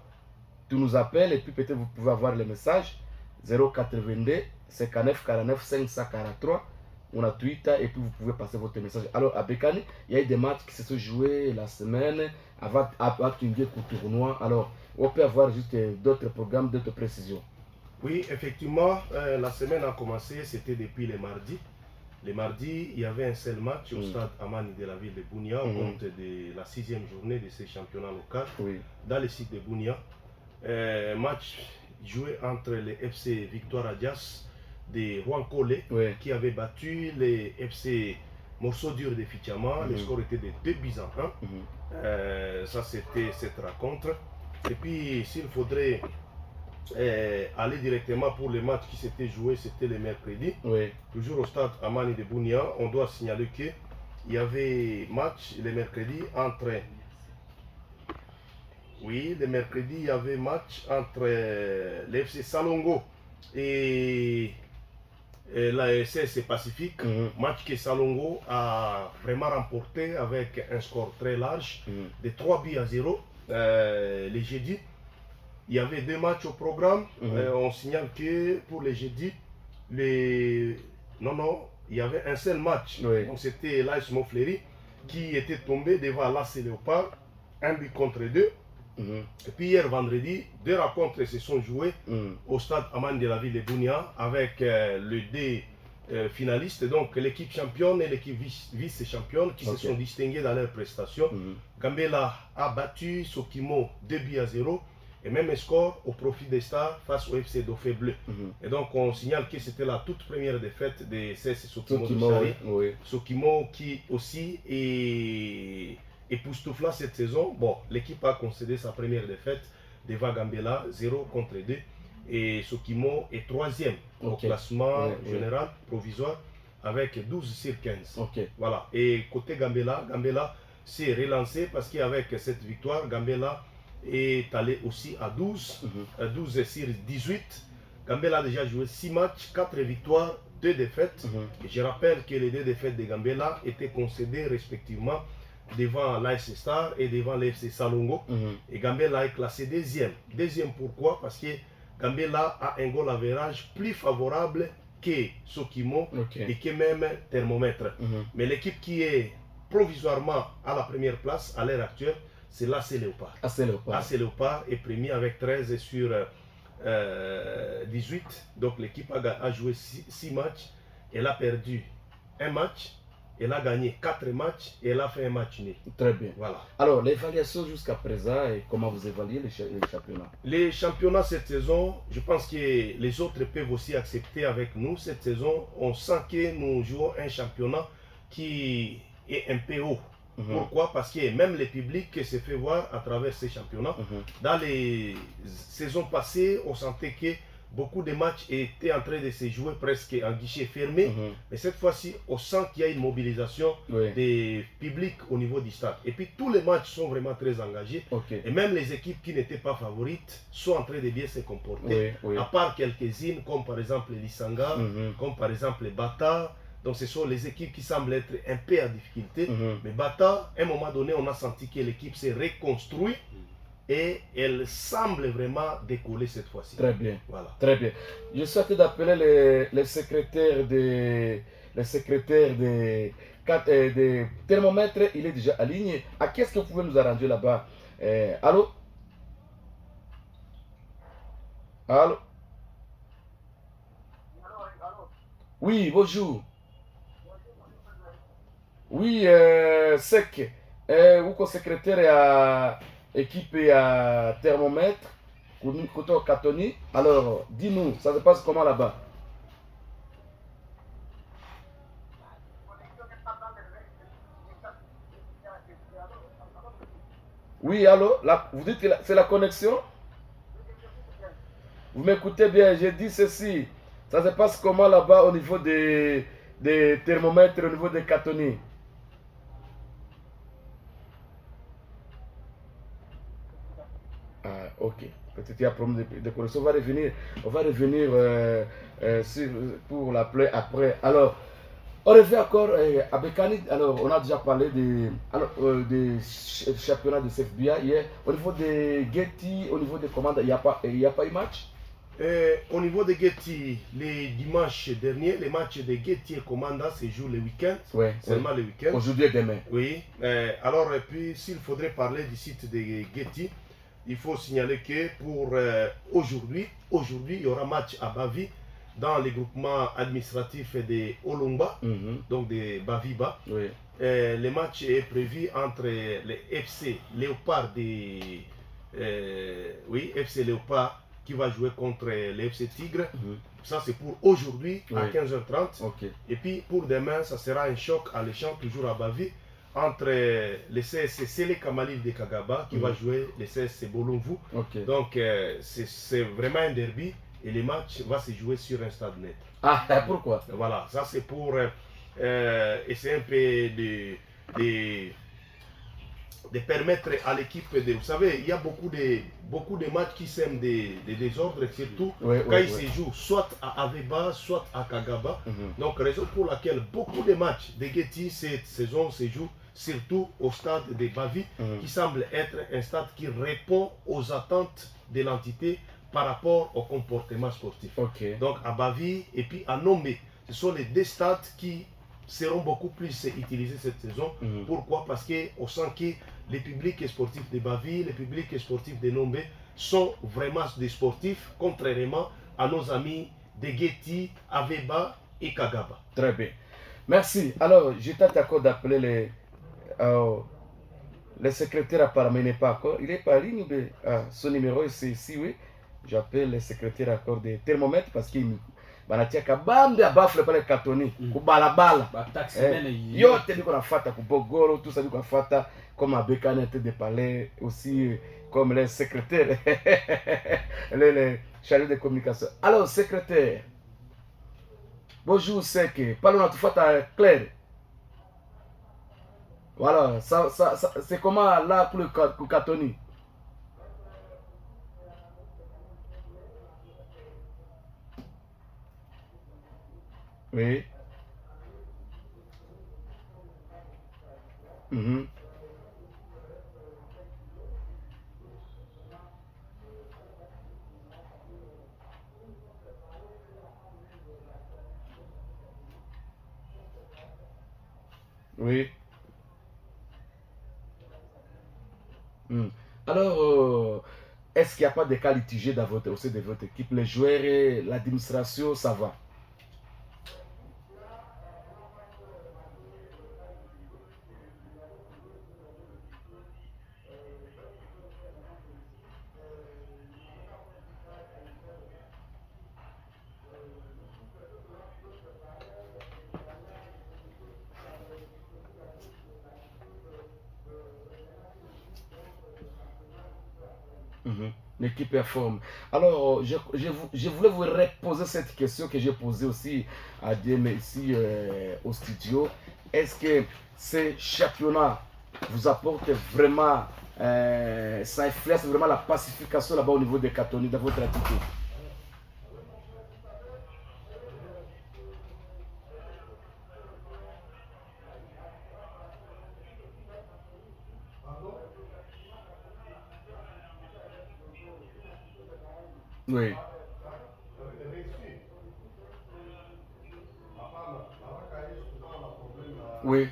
Tu nous appelles et puis peut-être vous pouvez avoir le message. 082 59 49 543. on a Twitter et puis vous pouvez passer votre message. Alors à Bekani, il y a eu des matchs qui se sont joués la semaine avant Tungue au tournoi. Alors on peut avoir juste d'autres programmes, d'autres précisions. Oui, effectivement, la semaine a commencé, c'était depuis les mardis. Les mardis, il y avait un seul match au stade Amani de la ville de Bunia, au compte de la 6e journée de ces championnats locaux, dans le site de Bunia. Match joué entre les FC Victoire Adias de Huankole, qui avait battu les FC Morceau dur de Fichama. Le score était de 2-1. Ça, c'était cette rencontre. Et puis, s'il faudrait aller directement pour les matchs qui s'étaient joués, c'était le mercredi. Toujours au stade Amani de Bunia, on doit signaler qu'il y avait match le mercredi entre... Oui, le mercredi, il y avait match entre l'FC Salongo et la SS Pacifique. Match que Salongo a vraiment remporté avec un score très large de 3-0 les jeudis. Il y avait 2 matchs au programme. On signale que pour les jeudis, non, il y avait un seul match. Donc c'était l'AS Montfléry qui était tombé devant l'AS Léopard, 1-2. Et puis hier vendredi, 2 rencontres se sont jouées au stade Amani de la ville de Bunia avec les 2 finalistes, donc l'équipe championne et l'équipe vice-championne qui se sont distingués dans leurs prestations. Gambela a battu Sokimo 2-0 et même score au profit des Stars face au FC Dauphin Bleu. Et donc on signale que c'était la toute première défaite de CS Sokimo de Chari. Sokimo qui aussi est époustouflant cette saison. Bon, l'équipe a concédé sa première défaite devant Gambela, 0-2. Et Sokimo est 3e au classement général provisoire avec 12/15. Voilà. Et côté Gambela, Gambela s'est relancé parce qu'avec cette victoire, Gambela est allé aussi à 12/18. Gambela a déjà joué 6 matchs, 4 victoires, 2 défaites. Et je rappelle que les 2 défaites de Gambela étaient concédées respectivement devant l'AS Star et devant l'FC Salongo. Et Gambela est classé 2e. 2e pourquoi? Parce que Gambela a un goal average plus favorable que Sokimo et que même Thermomètre. Mais l'équipe qui est provisoirement à la première place à l'heure actuelle, c'est l'AC Léopard. AC Léopard est premier avec 13 sur 18. Donc l'équipe a joué 6 matchs. Elle a perdu un match. Elle a gagné 4 matchs et elle a fait un match nul. Très bien. Voilà. Alors, l'évaluation jusqu'à présent, et comment vous évaluez les championnats? Les championnats cette saison, je pense que les autres peuvent aussi accepter avec nous. Cette saison, on sent que nous jouons un championnat qui est un peu haut. Pourquoi? Parce que même le public qui s'est fait voir à travers ces championnats, dans les saisons passées, on sentait que beaucoup de matchs étaient en train de se jouer presque en guichet fermé. Mais cette fois-ci, on sent qu'il y a une mobilisation des publics au niveau du stade. Et puis tous les matchs sont vraiment très engagés. Et même les équipes qui n'étaient pas favorites sont en train de bien se comporter. À part quelques-unes, comme par exemple l'Isanga, comme par exemple les Bata. Donc ce sont les équipes qui semblent être un peu à difficulté. Mais Bata, à un moment donné, on a senti que l'équipe s'est reconstruite. Et elle semble vraiment décoller cette fois-ci. Très bien. Voilà. Très bien. Je souhaite d'appeler les secrétaires de Thermomètre. Il est déjà aligné. À qu'est-ce que vous pouvez nous arranger là-bas? Allô? Allô? Oui, bonjour. Oui, Sec. Vous secrétaire à équipe à Thermomètre, côté au Katoni. Alors, dis-nous, ça se passe comment là-bas? Oui, allô? Vous dites que c'est la connexion? Vous m'écoutez bien, j'ai dit ceci. Ça se passe comment là-bas au niveau des thermomètres, au niveau des Katoni? Ah, ok. Peut-être qu'il y a un problème de connexion. On va revenir pour la play après. Alors, on revient encore à Bekani. Alors, on a déjà parlé des championnats de CFBA hier. Au niveau des Getty, au niveau des commandes, il n'y a pas eu match? Au niveau de Getty, les dimanches derniers, les matchs de Getty et Comanda se jouent le week-end. Ouais, Seulement le week-end. Aujourd'hui et demain. Oui. Alors, et puis, s'il faudrait parler du site de Getty, il faut signaler que pour aujourd'hui, il y aura match à Bavi dans les groupements administratifs de Olomba, donc de Baviba. Oui. Le match est prévu entre les FC Léopard FC Léopard qui va jouer contre les FC Tigre. Ça, c'est pour aujourd'hui à 15h30. Okay. Et puis pour demain, ça sera un choc alléchant, toujours à Bavi, entre le CSC Sele Kamalil de Kagaba qui va jouer le CSC Bolonvu. Okay. Donc, c'est vraiment un derby et le match va se jouer sur un stade net. Ah, pourquoi? Voilà, ça c'est pour essayer un peu de permettre à l'équipe de... Vous savez, il y a beaucoup de matchs qui sèment des désordres, surtout quand ils se jouent soit à Aveba, soit à Kagaba. Donc, raison pour laquelle beaucoup de matchs de Getty cette saison se jouent surtout au stade de Bavi, qui semble être un stade qui répond aux attentes de l'entité par rapport au comportement sportif. Okay. Donc, à Bavi et puis à Nomé, ce sont les deux stades qui seront beaucoup plus utilisés cette saison. Pourquoi? Parce qu'on sent que les publics sportifs de Bavi, les publics sportifs de Nombe sont vraiment des sportifs, contrairement à nos amis de Getty, Aveba et Kagaba. Très bien. Merci. Alors, je t'accorde d'appeler le secrétaire apparemment, il n'est pas encore. Il est pas en ligne, mais son numéro c'est ici, oui. J'appelle le secrétaire accord de thermomètre parce qu'il banatiaka bande ya bafle pale katoni kubalabala yote biko nafata kubogoro tout ça biko nafata comme abekanete de palais aussi comme les secrétaires les chargés de communication. Alors secrétaire, bonjour Seke, parlons à tout fata clair. Voilà, ça c'est comment là pour le katoni. Oui. Oui. Alors, est-ce qu'il n'y a pas de cas litigés dans au sein de votre équipe? Les joueurs et l'administration, ça va? L'équipe performe. Alors, je voulais vous reposer cette question que j'ai posée aussi à Diem ici au studio. Est-ce que ces championnats vous apportent vraiment, ça influence vraiment la pacification là-bas au niveau des catholiques dans votre attitude? Oui. Oui.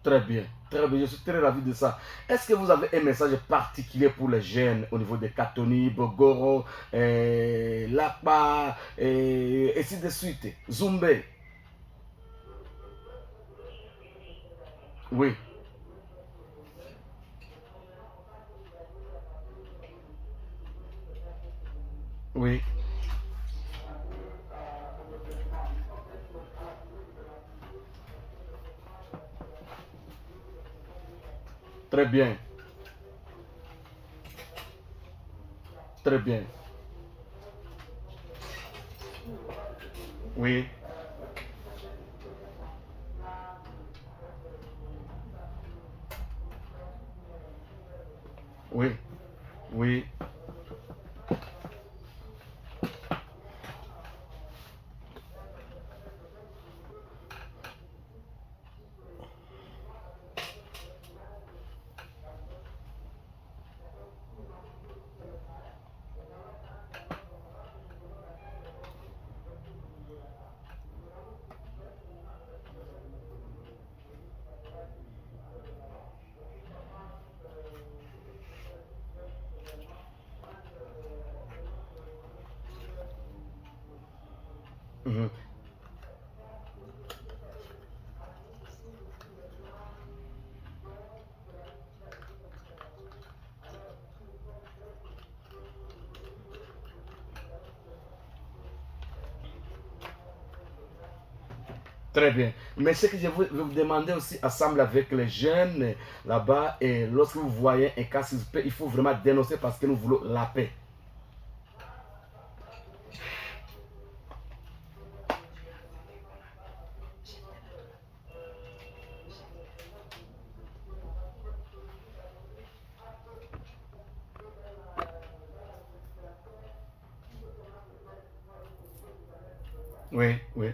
Très bien, je suis très ravi de ça. Est-ce que vous avez un message particulier pour les jeunes au niveau de Katoni, Bogoro, Lakpa, et ainsi de suite, Zumbe? Oui. Oui. Très bien. Très bien. Oui. Oui, oui. Mhm. Très bien. Mais ce que je vais vous demander aussi, ensemble avec les jeunes là-bas, et lorsque vous voyez un cas suspect, il faut vraiment dénoncer parce que nous voulons la paix. Oui, oui.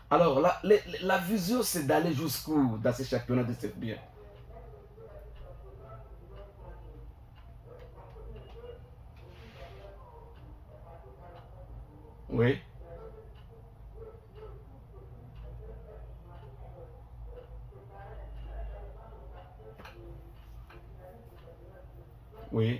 Alors, la vision, c'est d'aller jusqu'où dans ces championnats de cette bière? Oui, oui,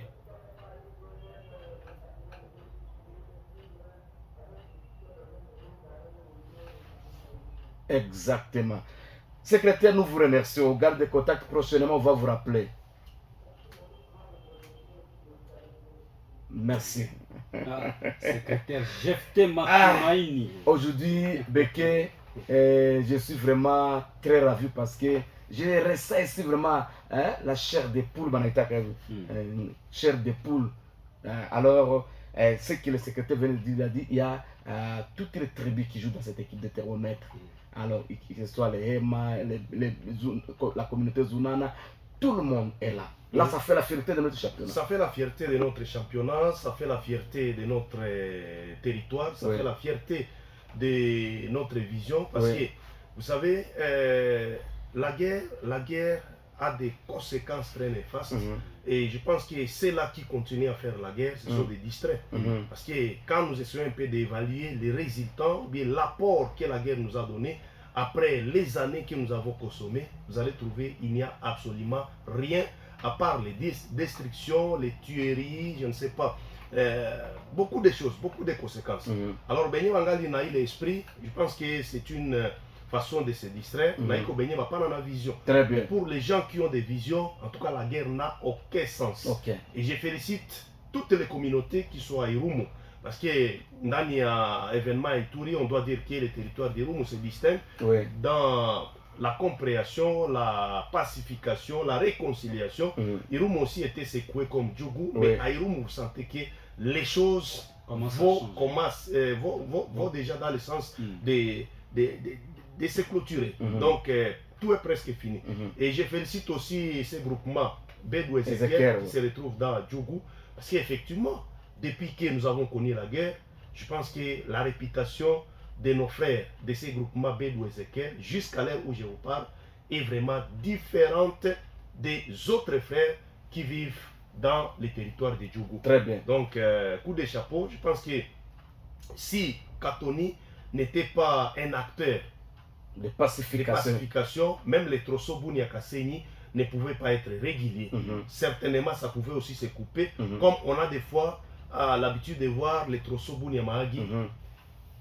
exactement. Secrétaire, nous vous remercions. Au garde de contact, prochainement, on va vous rappeler. Merci. Secrétaire Jefté Makimaini. Aujourd'hui, Beke, je suis vraiment très ravi parce que je ressens ici vraiment la chair des poules, chair des poules. Alors, ce que le secrétaire vient de dire, il a dit, il y a toutes les tribus qui jouent dans cette équipe de thermomètres. Alors, que ce soit les Hema, la communauté Zunana, tout le monde est là. Là, ça fait la fierté de notre championnat. Ça fait la fierté de notre championnat, ça fait la fierté de notre territoire, ça fait la fierté de notre vision. Parce que, vous savez, la guerre a des conséquences très néfastes. Et je pense que c'est là qui continue à faire la guerre, ce sont des distraits. Parce que quand nous essayons un peu d'évaluer les résultats, bien l'apport que la guerre nous a donné, après les années que nous avons consommées, vous allez trouver qu'il n'y a absolument rien à part les destructions, les tueries, je ne sais pas, beaucoup de choses, beaucoup de conséquences. Alors, Benny Wangali n'a eu l'esprit, je pense que c'est une façon de se distraire, Naïko Benny va pas dans la vision. Très bien. Mais pour les gens qui ont des visions, en tout cas, la guerre n'a aucun sens. Et je félicite toutes les communautés qui sont à Irumu. Parce que dans l'événement à Ituri, on doit dire que le territoire d'Irumu se distingue dans la compréhension, la pacification, la réconciliation. Irumu aussi était secoué comme Djougou, mais à Irumu, vous sentez que les choses vont déjà dans le sens de se clôturer. Donc, tout est presque fini. Et je félicite aussi ces groupements Bédou et Ezekiel qui se retrouvent dans Djougou, parce qu'effectivement, depuis que nous avons connu la guerre, je pense que la réputation de nos frères de ces groupements Bédou et Ezekiel, jusqu'à l'heure où je vous parle, est vraiment différente des autres frères qui vivent dans les territoires de Djougou. Très bien. Donc, coup de chapeau, je pense que si Katoni n'était pas un acteur de pacification, même les Trosso Bouniakaseni ne pouvaient pas être réguliers. Certainement, ça pouvait aussi se couper, comme on a des fois l'habitude de voir les Trosso Bouniamagi.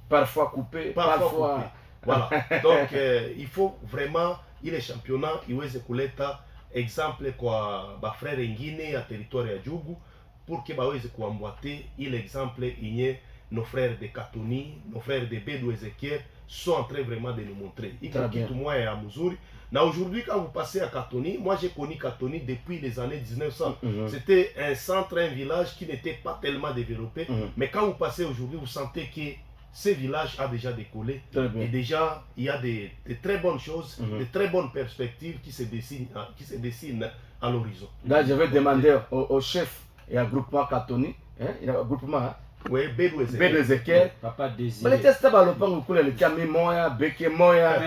Parfois coupé, parfois coupé. Voilà. Donc, il faut vraiment, il est championnat, il est Kuleta, exemple, quoi, frère Ngine, à territoire à Djougou, pour que Baouez Kouamboate, il exemple, il y a nos frères de Katoni, nos frères de Bédou Ezekiel, sont en train vraiment de nous montrer. Moi et à Muzuri. Aujourd'hui, quand vous passez à Katoni, moi j'ai connu Katoni depuis les années 1900. C'était un centre, un village qui n'était pas tellement développé. Mais quand vous passez aujourd'hui, vous sentez que ce village a déjà décollé. Et déjà, il y a de très bonnes choses, de très bonnes perspectives qui se dessinent à l'horizon. Là, je vais demander au chef et à groupement Katoni, il y a un groupement, oui, Bédou Ezekiel. Papa Désiré. Mais les tests à l'opang, le Kami Moya, Beke Moya.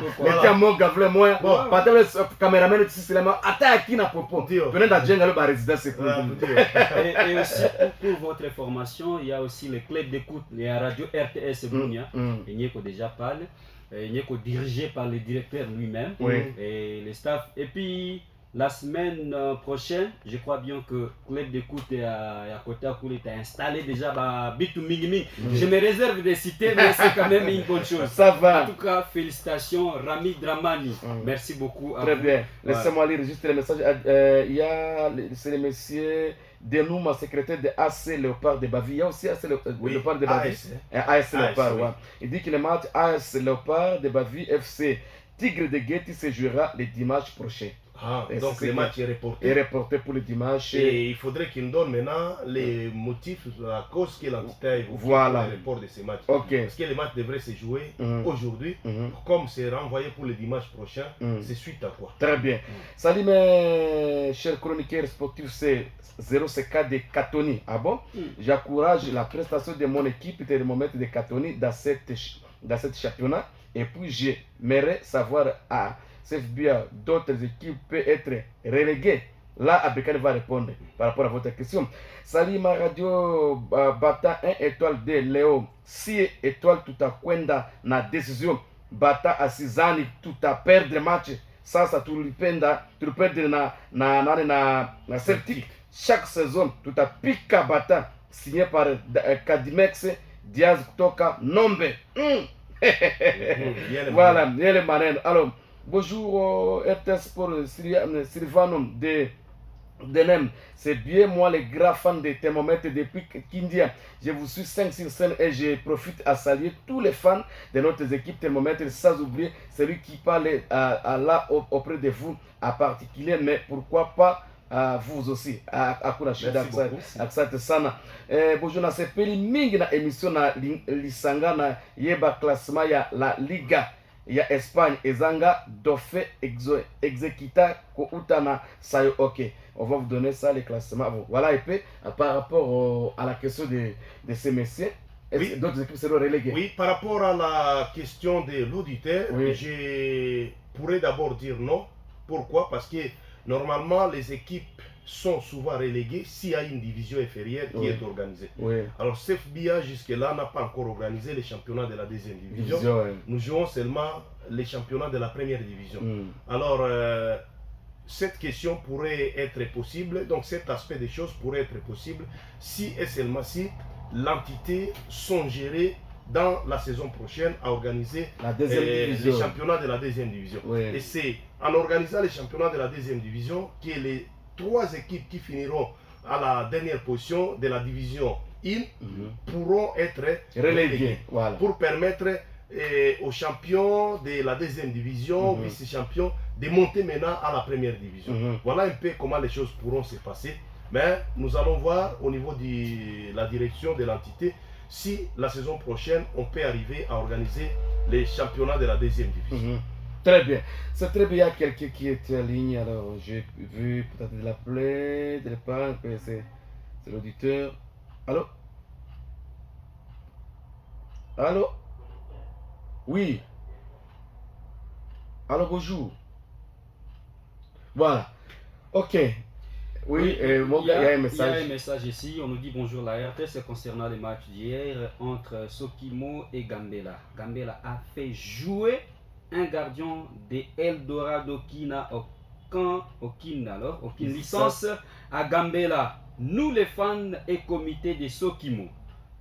Le Kamo Gavle Moya. Bon, pas le caméraman, tu sais, attends, qui n'a pas pour venez dans Djenga, le résidence. Et aussi, pour votre information, il y a aussi le club d'écoute, la radio RTS Bounia. Il n'y a déjà parlé. Il n'y a dirigé par le directeur lui-même et le staff. Et puis, la semaine prochaine, je crois bien que le club d'écoute à côté à Kouli est installé déjà à Bitou Mingimi. Je me réserve de citer, mais c'est quand même une bonne chose. Ça va. En tout cas, félicitations, Rami Dramani. Merci beaucoup. Très bien. Laissez-moi lire juste les messages. Il y a c'est le monsieur Denouma, secrétaire de AC Léopard de Bavie. Il y a aussi AC Léopard de Bavie. AS Léopard, ouais. Il dit que le match AS Léopard de Bavie FC Tigre de Guetti se jouera le dimanche prochain. Donc le match est reporté. Est reporté pour le dimanche. Et il faudrait qu'il nous donne maintenant les motifs, la cause que l'entité a évoquée pour le report de ces matchs. Parce que les matchs devraient se jouer aujourd'hui. Comme c'est renvoyé pour le dimanche prochain, c'est suite à quoi? Très bien. Salut mes chers chroniqueurs sportifs, c'est 0CK de Katoni. Ah bon? J'encourage la prestation de mon équipe et de mon maître de Katoni dans cette championnat. Et puis j'aimerais savoir à CFBA d'autres équipes peuvent être reléguées. Là, Abekane va répondre par rapport à votre question. Salut ma radio Bata 1 étoile de Léo 6 étoiles tout à kwenda na décision Bata à 6 ans tout à perdre match. Ça tulipenda perdre na Celtic chaque saison tout à pica Bata signé par Kadimex Diaz kutoka Nombe. Voilà, il y a les marraines. Alors, bonjour RTS Sport Sylvano de Nem. C'est bien moi le grand fan de Thermomètre depuis Kindia. Je vous suis 5 sur 5 et je profite à saluer tous les fans de notre équipe Thermomètre sans oublier celui qui parle là auprès de vous en particulier, mais pourquoi pas vous aussi. Asante sana. Bonjour na sepeli mingi na émission na lisanga na yeba classement ya la Liga ya Espagne ezanga dofe exekita ko utana sayo. Ok, on va vous donner ça les classements. Voilà et puis par rapport à la question de ces messieurs, est-ce que d'autres équipes seront reléguées? Oui, par rapport à la question de l'auditeur, je pourrais d'abord dire non. Pourquoi? Parce que normalement, les équipes sont souvent reléguées s'il y a une division inférieure qui est organisée. Alors, CFBA, jusque-là, n'a pas encore organisé les championnats de la deuxième division. Nous jouons seulement les championnats de la première division. Alors, cette question pourrait être possible, donc cet aspect des choses pourrait être possible si et seulement si l'entité songerait dans la saison prochaine à organiser les championnats de la deuxième division. Et c'est en organisant les championnats de la deuxième division que les 3 équipes qui finiront à la dernière position de la division 1 pourront être reléguées pour permettre aux champions de la deuxième division, vice-champions, de monter maintenant à la première division. Voilà un peu comment les choses pourront se passer. Mais nous allons voir au niveau de la direction de l'entité si la saison prochaine on peut arriver à organiser les championnats de la deuxième division. Très bien, c'est très bien. Il y a quelqu'un qui est en ligne, alors j'ai vu peut-être de l'appeler, de l'épargne, c'est l'auditeur. Allô? Allô? Oui. Allô, bonjour. Voilà. Ok. Oui, il y a un message. Il y a un message ici. On nous dit bonjour la RTS concernant le match d'hier entre Sokimo et Gambela. Gambela a fait jouer un gardien de Eldorado qui n'a aucune licence à Gambela. Nous les fans et comités de Sokimo,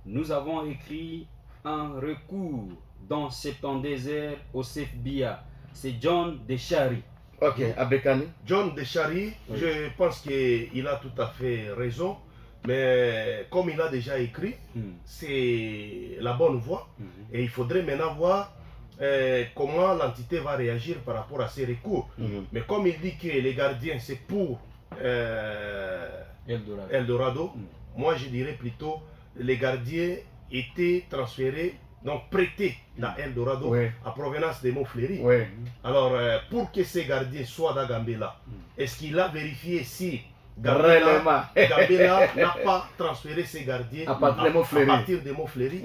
nous avons écrit un recours dans 72 heures au CFBA. C'est John Deschari. Ok, Abekane. John Deschari, je pense qu'il a tout à fait raison. Mais comme il a déjà écrit, c'est la bonne voie. Et il faudrait maintenant voir comment l'entité va réagir par rapport à ces recours. Mais comme il dit que les gardiens, c'est pour Eldorado, moi je dirais plutôt les gardiens étaient transférés, donc prêtés dans Eldorado à provenance des Montfleury. Alors, pour que ces gardiens soient dans Gambela, est-ce qu'il a vérifié si Gambela n'a pas transféré ses gardiens à partir des Montfleury?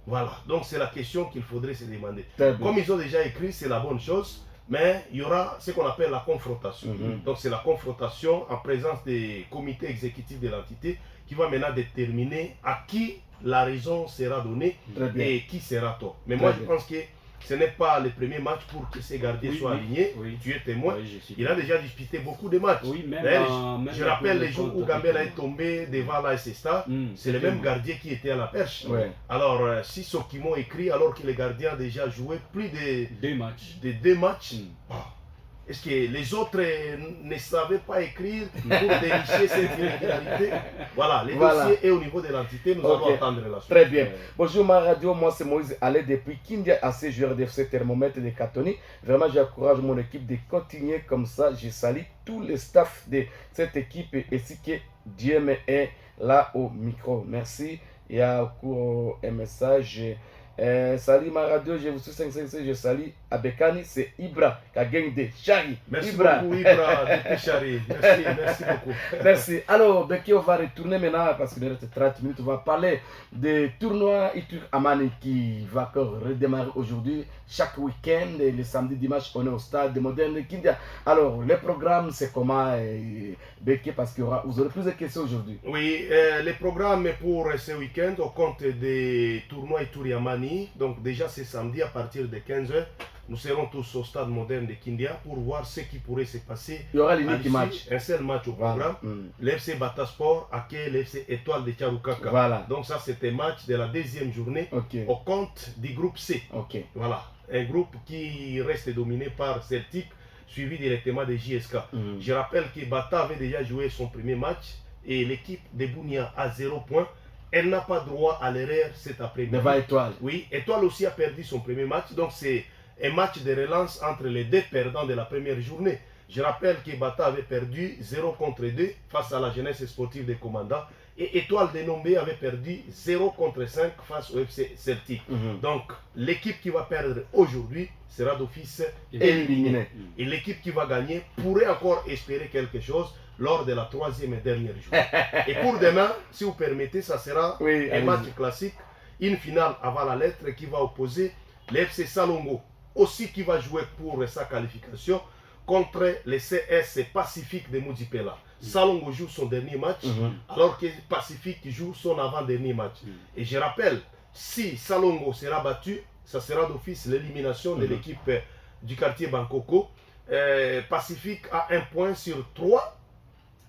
Voilà, donc c'est la question qu'il faudrait se demander. Comme ils ont déjà écrit, c'est la bonne chose, mais il y aura ce qu'on appelle la confrontation. Donc c'est la confrontation en présence des comités exécutifs de l'entité qui va maintenant déterminer à qui la raison sera donnée et qui sera tort. Mais moi je pense que ce n'est pas le premier match pour que ces gardiens soient alignés. Tu es témoin. Il a déjà disputé beaucoup de matchs. Je rappelle les jours où Gambela est tombé devant la SSTA, c'est le même gardien qui était à la perche. Alors, si Sokimo écrit alors que les gardiens ont déjà joué plus de deux matchs, est-ce que les autres ne savaient pas écrire pour dénicher cette irrégularité? Voilà, le dossier est au niveau de l'entité, nous allons attendre la suite. Très bien. Bonjour ma radio, moi c'est Moïse Allais depuis Kindia, AC joueur de FC Thermomètre de Katoni. Vraiment, j'encourage mon équipe de continuer comme ça. Je salue tous les staffs de cette équipe ainsi que Dieu est là au micro. Merci. Il y a un message. Salut ma radio, je vous suis 556, je salue Abekani, c'est Ibra Kagende Chari. Merci beaucoup Ibra depuis Chari. Merci beaucoup. Merci. Alors, Beki, on va retourner maintenant parce qu'il reste 30 minutes. On va parler des tournois Itur Amani qui va encore redémarrer aujourd'hui. Chaque week-end, le samedi, dimanche, on est au stade de Moderne de Kindia. Alors, le programme, c'est comment, Beki, parce que vous aurez plus de questions aujourd'hui. Oui, le programme pour ce week-end, au compte des tournois Itur Amani. Donc déjà c'est samedi à partir de 15h, nous serons tous au stade moderne de Kindia pour voir ce qui pourrait se passer. Il y aura l'unique match. Un seul match au programme. L'FC Batasport accueille l'FC Étoile de Tiarukaka. Voilà. Donc ça c'est un match de la deuxième journée au compte du groupe C. Voilà. Un groupe qui reste dominé par Celtic, suivi directement de JSK. Je rappelle que Bata avait déjà joué son premier match et l'équipe de Bunia a 0 points. Elle n'a pas droit à l'erreur cet après-midi. Devant Étoile. Oui, Étoile aussi a perdu son premier match. Donc c'est un match de relance entre les deux perdants de la première journée. Je rappelle que Bata avait perdu 0 contre 2 face à la jeunesse sportive des commandants. Et Étoile de Nombé avait perdu 0 contre 5 face au FC Celtic. Donc l'équipe qui va perdre aujourd'hui sera d'office éliminée. Et l'équipe qui va gagner pourrait encore espérer quelque chose lors de la troisième et dernière journée. Et pour demain, si vous permettez, ça sera un match classique, une finale avant la lettre qui va opposer l'FC Salongo, aussi qui va jouer pour sa qualification, contre le CS Pacifique de Moudipela. Salongo joue son dernier match, alors que Pacifique joue son avant-dernier match. Et je rappelle, si Salongo sera battu, ça sera d'office l'élimination de l'équipe du quartier Bankoko. Pacifique a 1 point sur 3.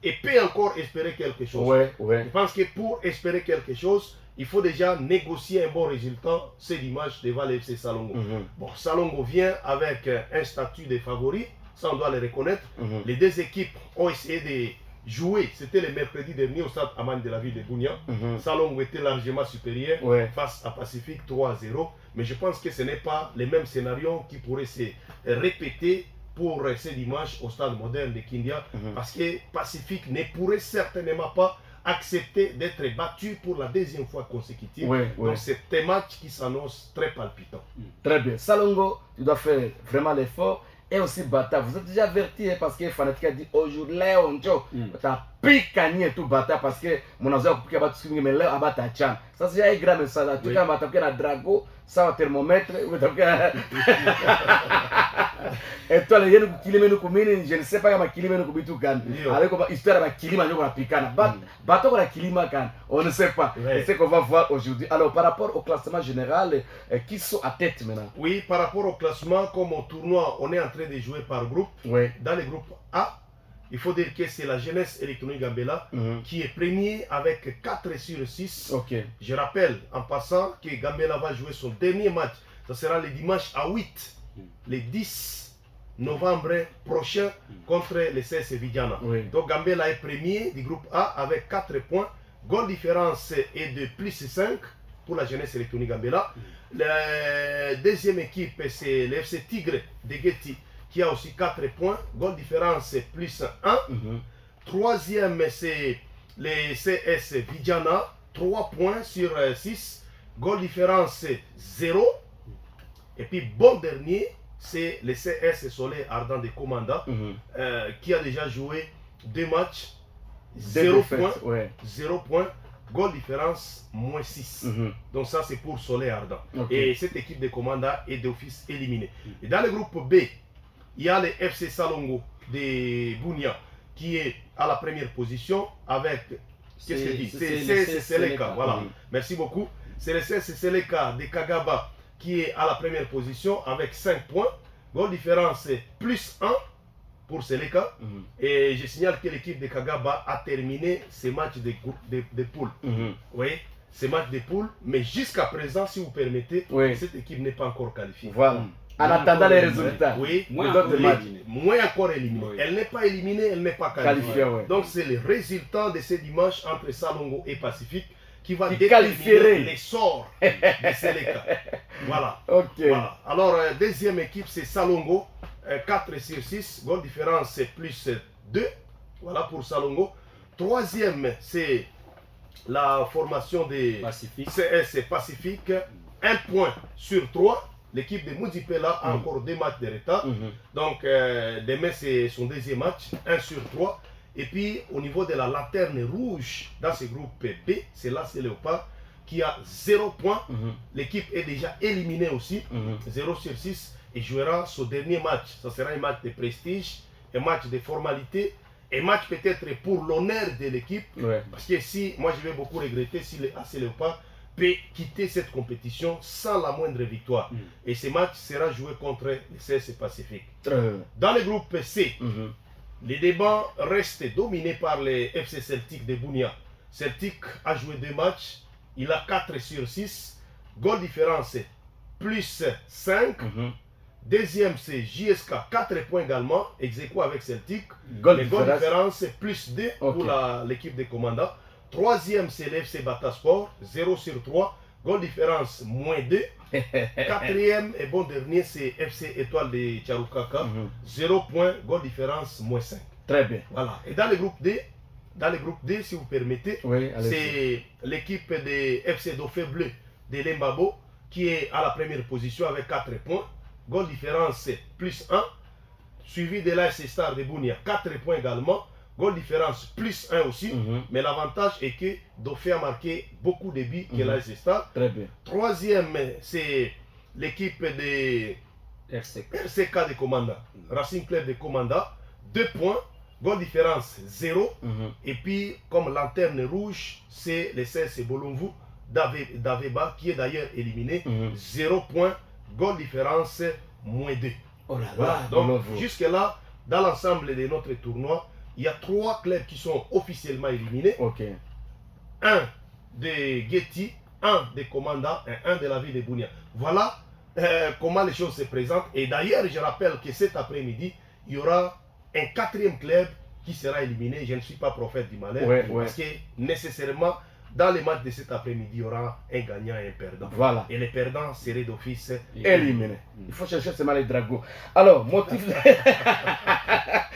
Et peut encore espérer quelque chose. Je pense que pour espérer quelque chose, il faut déjà négocier un bon résultat ce dimanche devant le FC Salongo. Bon, Salongo vient avec un statut de favori, ça on doit le reconnaître. Les deux équipes ont essayé de jouer, c'était le mercredi dernier au stade Amani de la ville de Bunia. Salongo était largement supérieur face à Pacifique 3-0. Mais je pense que ce n'est pas le même scénario qui pourrait se répéter pour ce dimanche au stade moderne de Kindia, parce que Pacifique ne pourrait certainement pas accepter d'être battu pour la deuxième fois consécutive. Donc c'est un match qui s'annonce très palpitant. Très bien. Salongo, tu dois faire vraiment l'effort. Et aussi Bata, vous êtes déjà averti parce que Fanatique a dit aujourd'hui, Léon, tu as piqué tout Bata parce que mon ancien a piqué à battre, mais Léon a battu à Tchan. Ça c'est un grand message. Tu as battu à Drago, ça va thermomètre. Et toi, les gens qui les mènent, je ne sais pas comment ils mènent au Bitoukan. Avec l'histoire de Kilima, on a piqué. Bateau la Kilima, on ne sait pas. C'est ce qu'on va voir aujourd'hui. Alors, par rapport au classement général, qui sont à tête maintenant? Oui, par rapport au classement, comme au tournoi, on est en train de jouer par groupe. Dans le groupe A, il faut dire que c'est la jeunesse électronique Gambela qui est premier avec 4 sur 6. Je rappelle en passant que Gambela va jouer son dernier match. Ça sera le dimanche à 8, le 10 novembre prochain contre le CS Vidjana. Donc Gambela est premier du groupe A avec 4 points. Goal différence est de plus 5 pour la jeunesse électronique Gambela. La deuxième équipe, c'est le FC Tigre de Gueti qui a aussi 4 points. Goal différence plus 1. Troisième, c'est le CS Vidjana, 3 points sur 6. Goal différence 0. Et puis bon dernier, c'est le CS Soleil Ardent de Commanda qui a déjà joué 2 matchs, 0 points, 0 points, goal différence moins 6. Donc ça c'est pour Soleil Ardent. Et cette équipe de Commanda est d'office éliminée. Et dans le groupe B, il y a le FC Salongo de Bunia qui est à la première position avec, qu'est-ce que dit? C'est Seleka, voilà. Merci beaucoup. C'est le CS Seleka de Kagaba qui est à la première position avec 5 points. Goal différence plus 1 pour Seleka. Et je signale que l'équipe de Kagaba a terminé ses matchs de poule. Oui, ces matchs de poule. Mais jusqu'à présent, si vous permettez, cette équipe n'est pas encore qualifiée. Voilà. En attendant les résultats. Oui, moins encore éliminée. Elle n'est pas éliminée, elle n'est pas qualifiée. Donc c'est le résultat de ce dimanche entre Salongo et Pacifique qui va déterminer les sorts de Seleka. Voilà. Voilà. Alors, deuxième équipe, c'est Salongo, 4 sur 6. Goal différence, c'est plus 2. Voilà pour Salongo. Troisième, c'est la formation des CS Pacifique. 1 point sur 3. L'équipe de Moudipela a encore 2 matchs de retard. Donc, demain, c'est son deuxième match, 1 sur 3. Et puis, au niveau de la lanterne rouge, dans ce groupe B, c'est là, c'est Léopard qui a 0 point. L'équipe est déjà éliminée aussi, 0 sur 6, et jouera son dernier match. Ça sera un match de prestige, un match de formalité, un match peut-être pour l'honneur de l'équipe. Parce que si, moi je vais beaucoup regretter si le AC Léopard peut quitter cette compétition sans la moindre victoire. Et ce match sera joué contre le CS Pacifique. Dans le groupe C, les débats restent dominés par les FC Celtic de Bunia. Celtic a joué 2 matchs, il a 4 sur 6. Goal différence plus 5. Deuxième c'est JSK, 4 points également, ex-aequo avec Celtic. Goal différence plus 2 pour l'équipe de Commanda. Troisième c'est l'FC Batasport, 0 sur 3. Goal différence moins 2. Quatrième et bon dernier, c'est FC Étoile de Tcharoukaka. 0 points, goal différence, moins 5. Très bien. Voilà. Et dans le groupe D, si vous permettez, c'est l'équipe de FC Dauphin Bleu de Lembabo qui est à la première position avec 4 points. Goal différence, plus 1. Suivi de l'AS Star de Bunia, 4 points également. Goal différence plus 1 aussi, mais l'avantage est que Dauphin a marqué beaucoup de buts que l'AS Star. Très bien. Troisième, c'est l'équipe de RCK de Commanda, Racing Club de Commanda, 2 points, goal différence 0. Et puis, comme lanterne rouge, c'est le CS Bolonvu d'Aveba qui est d'ailleurs éliminé, 0 points, goal différence moins 2. Oh là là, voilà. Donc, jusque-là, dans l'ensemble de notre tournoi, il y a 3 clubs qui sont officiellement éliminés. Un de Gueti, un de Commanda et un de la ville de Bunia. Voilà comment les choses se présentent. Et d'ailleurs, je rappelle que cet après-midi, il y aura un 4e club qui sera éliminé. Je ne suis pas prophète du malheur. Parce que nécessairement, dans les matchs de cet après-midi, il y aura un gagnant et un perdant. Voilà. Et les perdants seraient d'office éliminés. Il faut chercher seulement les dragons. Alors, motif.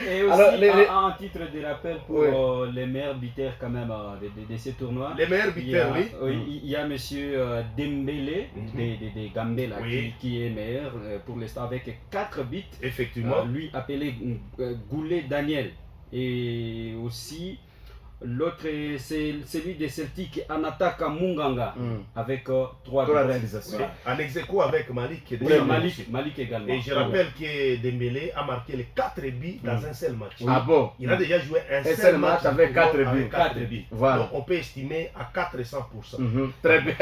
Et aussi, un titre de rappel pour les meilleurs buteurs quand même de ces tournois. Les meilleurs buteurs, il y a monsieur Dembélé de Gambela qui est meilleur pour l'instant avec 4 buts. Effectivement. Lui appelé Goulet Daniel. Et aussi, l'autre, c'est celui de Celtic, Anataka Munganga, avec 3 réalisations. En ex-aequo avec Malik. Malik également. Et je rappelle que Dembélé a marqué les 4 buts dans un seul match. Ah bon? Il a déjà joué un seul match avec 4 buts. 4 buts. Voilà. Donc on peut estimer à 400%. Très bien.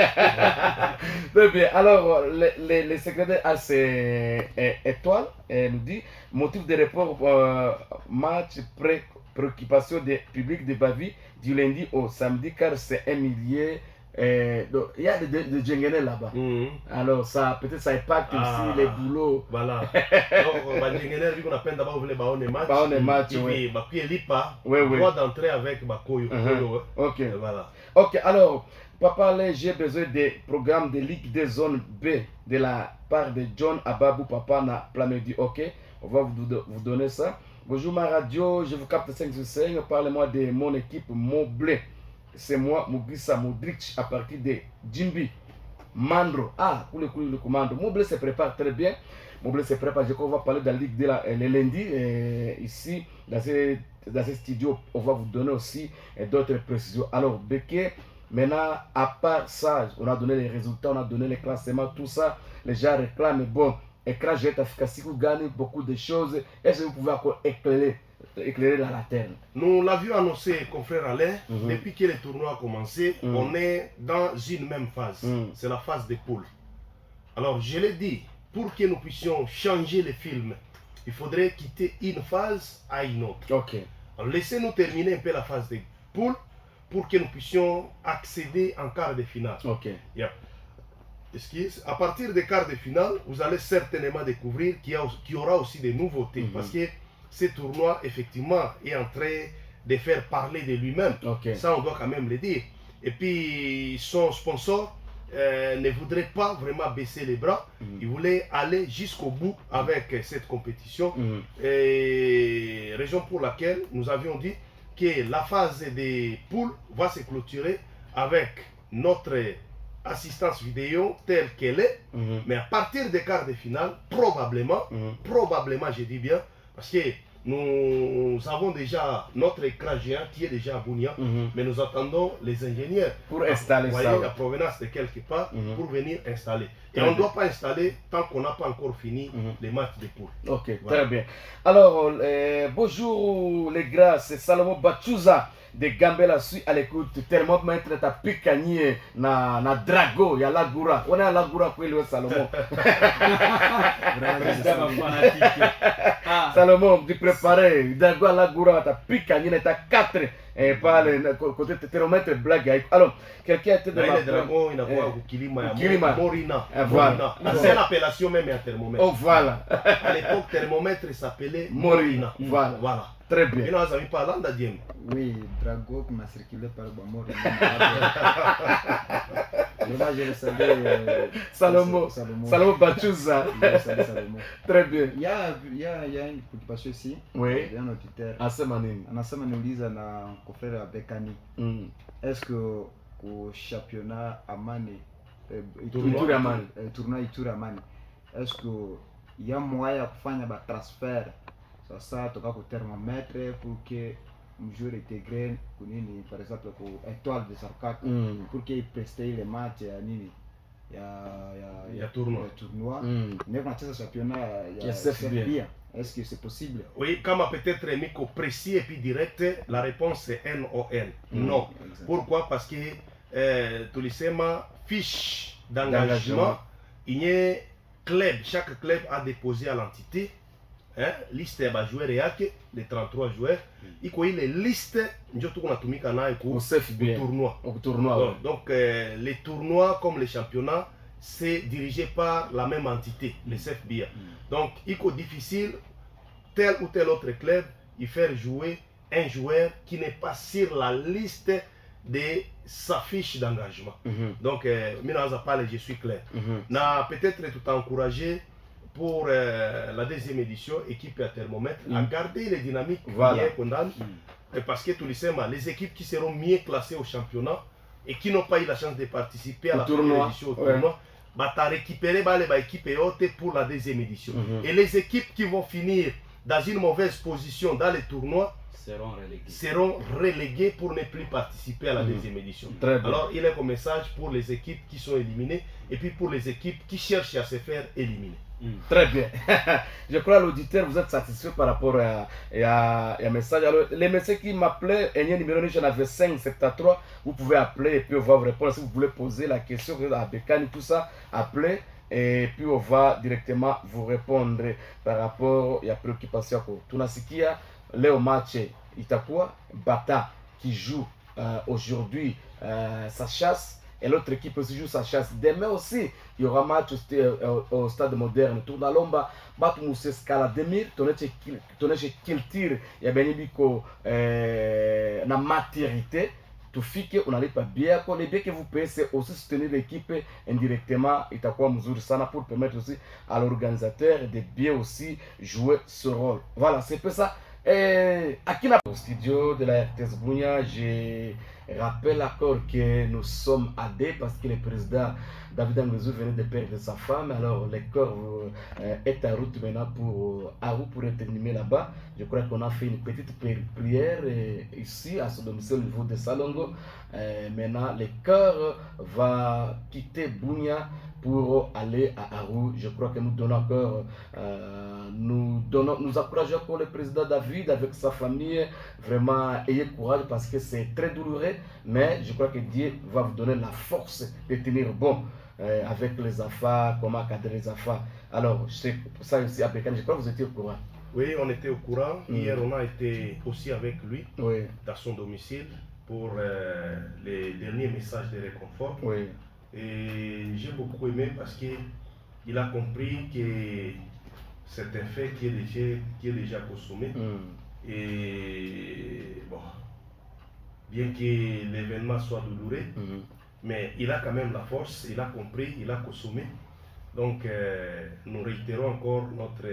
Très bien. Alors, le secrétaire a ses étoiles nous dit motif de report match préoccupation des publics de Bavie du lundi au samedi car c'est 1 millier Donc, il y a des Djengenais là-bas. Alors, ça, peut-être ça impacte aussi les boulots. Voilà. Donc, les Djengenais, vu qu'on appelle d'abord les matchs. Match, oui. Puis, il n'y a pas le droit d'entrer avec Bakoyo. Ok. Voilà. Ok, alors, Papa Alain, j'ai besoin des programmes de Ligue des zones B de la part de John Ababou, Papa na Plamedi. Ok, on va vous donner ça. Bonjour ma radio, je vous capte 5 sur 5. Parlez-moi de mon équipe Moblé. C'est moi, Mugisa Modric, à partir de Jimbi. Mandro. Ah, pour le commando. Moblé se prépare très bien. Moblé se prépare. Je crois qu'on va parler de la Ligue le lundi. Ici, dans ce studio, on va vous donner aussi d'autres précisions. Alors, Beke, maintenant, à part ça, on a donné les résultats, on a donné les classements, tout ça. Les gens réclament, bon, écran jet efficace, vous gagnez beaucoup de choses. Est-ce que vous pouvez encore éclairer la lanterne? Nous l'avions annoncé, confrère Alain, depuis que le tournoi a commencé, on est dans une même phase. C'est la phase des poules. Alors, je l'ai dit, pour que nous puissions changer le film, il faudrait quitter une phase à une autre. Ok. Alors, laissez-nous terminer un peu la phase des poules pour que nous puissions accéder en quart de finale. Ok. Yeah. À partir des quarts de finale, vous allez certainement découvrir qu'il y aura aussi des nouveautés. Parce que ce tournoi, effectivement, est en train de faire parler de lui-même. Okay. Ça, on doit quand même le dire. Et puis, son sponsor ne voudrait pas vraiment baisser les bras. Il voulait aller jusqu'au bout avec cette compétition. Et raison pour laquelle nous avions dit que la phase des poules va se clôturer avec notre assistance vidéo telle qu'elle est, mais à partir des quarts de finale, probablement, je dis bien, parce que nous avons déjà notre écran géant qui est déjà à Bunia, mais nous attendons les ingénieurs pour installer ça. La provenance de quelque part pour venir installer. Et on ne doit pas installer tant qu'on n'a pas encore fini les matchs de poules. Ok, voilà. Très bien. Alors, bonjour les gars, c'est Salomon Bachouza de Gambela suis à l'écoute. Thermomètre ta piquanier na Drago, ya Lagura. On est à Lagura pour le Salomon. Salomon, tu prépares Drago à Lagura, ta piquanier ta 4 et pas le côté thermomètre blague. Alors, quelqu'un était de la Drago, il a quoi Kilima. Morina. Voilà. C'est l'appellation même à thermomètre. Oh voilà. À l'époque, thermomètre s'appelait Morina. Voilà. Très bien. Et nous avons parlé d'Adiem. Oui, Drago qui m'a circulé par le Morina. Je le salue. Salomon Bachouza. Très bien. Il y a une préoccupation ici. Oui. Il y a un auditeur. Anasema niuliza na confrère Bekani. Est-ce que au championnat Amani, tournoi Ituri Amani, est-ce que il y a moyen ya kufanya ba transfert sasa toka ku thermomètre pour que un joueur intégré kunini par exemple ku Étoile de Sarkak pour qu'il preste les matchs ya nini ya tournoi mais quand c'est championnat ya Serbie. Est-ce que c'est possible? Oui, comme peut-être Miko précis et puis direct, la réponse est NON. Non. Pourquoi? Parce que tous les fiche d'engagement, il y a club, chaque club a déposé à l'entité liste ya joueurs yake les 33 joueurs iko ile liste ndio tuko natumika nayo ku tournoi. Donc les tournois comme les championnats c'est dirigé par la même entité, les CFBA. Donc il est difficile tel ou tel autre club il faire jouer un joueur qui n'est pas sur la liste de sa fiche d'engagement. Donc je suis clair. Na peut-être tout encouragé pour la deuxième édition, équipe à thermomètre, à garder les dynamiques parce que tous les équipes qui seront mieux classées au championnat et qui n'ont pas eu la chance de participer à la première édition au tournoi, tu récupérer les équipes hautes pour la deuxième édition. Et les équipes qui vont finir dans une mauvaise position dans les tournois seront reléguées pour ne plus participer à la deuxième édition. Alors il est un message pour les équipes qui sont éliminées et puis pour les équipes qui cherchent à se faire éliminer. Très bien. Je crois que l'auditeur, vous êtes satisfait par rapport à un message. Alors, les messages qui m'appelaient, il y a un numéro, j'en avais 573. Vous pouvez appeler et puis on va vous répondre. Si vous voulez poser la question à Bekani, tout ça, appelez et puis on va directement vous répondre par rapport à la préoccupation. Tunasikia, Léo Match, Itapoua, Bata qui joue aujourd'hui sa chasse. et l'autre équipe aussi joue sa chasse. Demain aussi, il y aura match au stade moderne. Tour d'Alomba, Batu Mousse Scala Demir, Toneche Kiltir, il y a Benibiko na maturité. Tout fait qu'on n'allait pas bien, les biens que vous payez, c'est aussi soutenir l'équipe indirectement, et quoi mesure ça pour permettre aussi à l'organisateur de bien aussi jouer ce rôle. Voilà, c'est peu ça. Et à qui au studio de la RTS Bunia, je rappelle encore que nous sommes à deux parce que le président David Anglezo venait de perdre sa femme. Alors le corps est en route maintenant pour Arou pour être animé là-bas. Je crois qu'on a fait une petite prière ici à son domicile au niveau de Salongo. Maintenant le corps va quitter Bunia pour aller à Arou. Je crois que nous donnons encore, nous encourageons encore le président David avec sa famille. Vraiment, ayez courage parce que c'est très douloureux, mais je crois que Dieu va vous donner la force de tenir bon avec les enfants, comment cadrer les enfants. Alors, c'est pour ça aussi à Bécane, je crois que vous étiez au courant. Oui, on était au courant. Hier, on a été aussi avec lui dans son domicile pour les derniers messages de réconfort. Oui. Et j'ai beaucoup aimé parce qu'il a compris que c'est un fait qui est déjà consommé. Et bon, bien que l'événement soit douloureux, mais il a quand même la force, il a compris, il a consommé. Donc, nous réitérons encore notre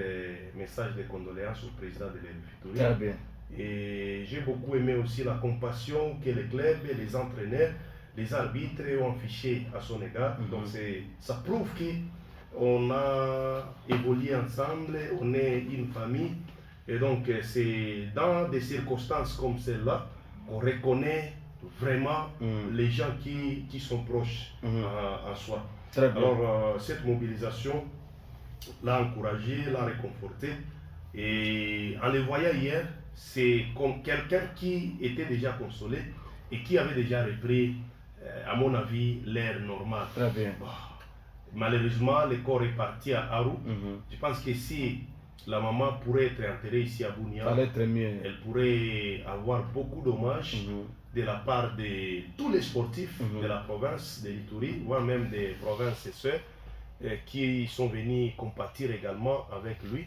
message de condoléances au président de l'Elfitouri. Très bien. Et j'ai beaucoup aimé aussi la compassion que les clubs, les entraîneurs, les arbitres ont affiché à son égard. Donc ça prouve qu'on a évolué ensemble, on est une famille. Et donc c'est dans des circonstances comme celle-là qu'on reconnaît vraiment les gens qui sont proches à soi. Très bien. Alors cette mobilisation l'a encouragé, l'a réconforté. Et en le voyant hier, c'est comme quelqu'un qui était déjà consolé et qui avait déjà repris, à mon avis, l'air normal. Très bien. Bon, malheureusement, le corps est parti à Arou. Je pense que si la maman pourrait être enterrée ici à Bunia, elle pourrait avoir beaucoup d'hommages de la part de tous les sportifs de la province de l'Ituri, voire même des provinces et sœurs, qui sont venus compatir également avec lui.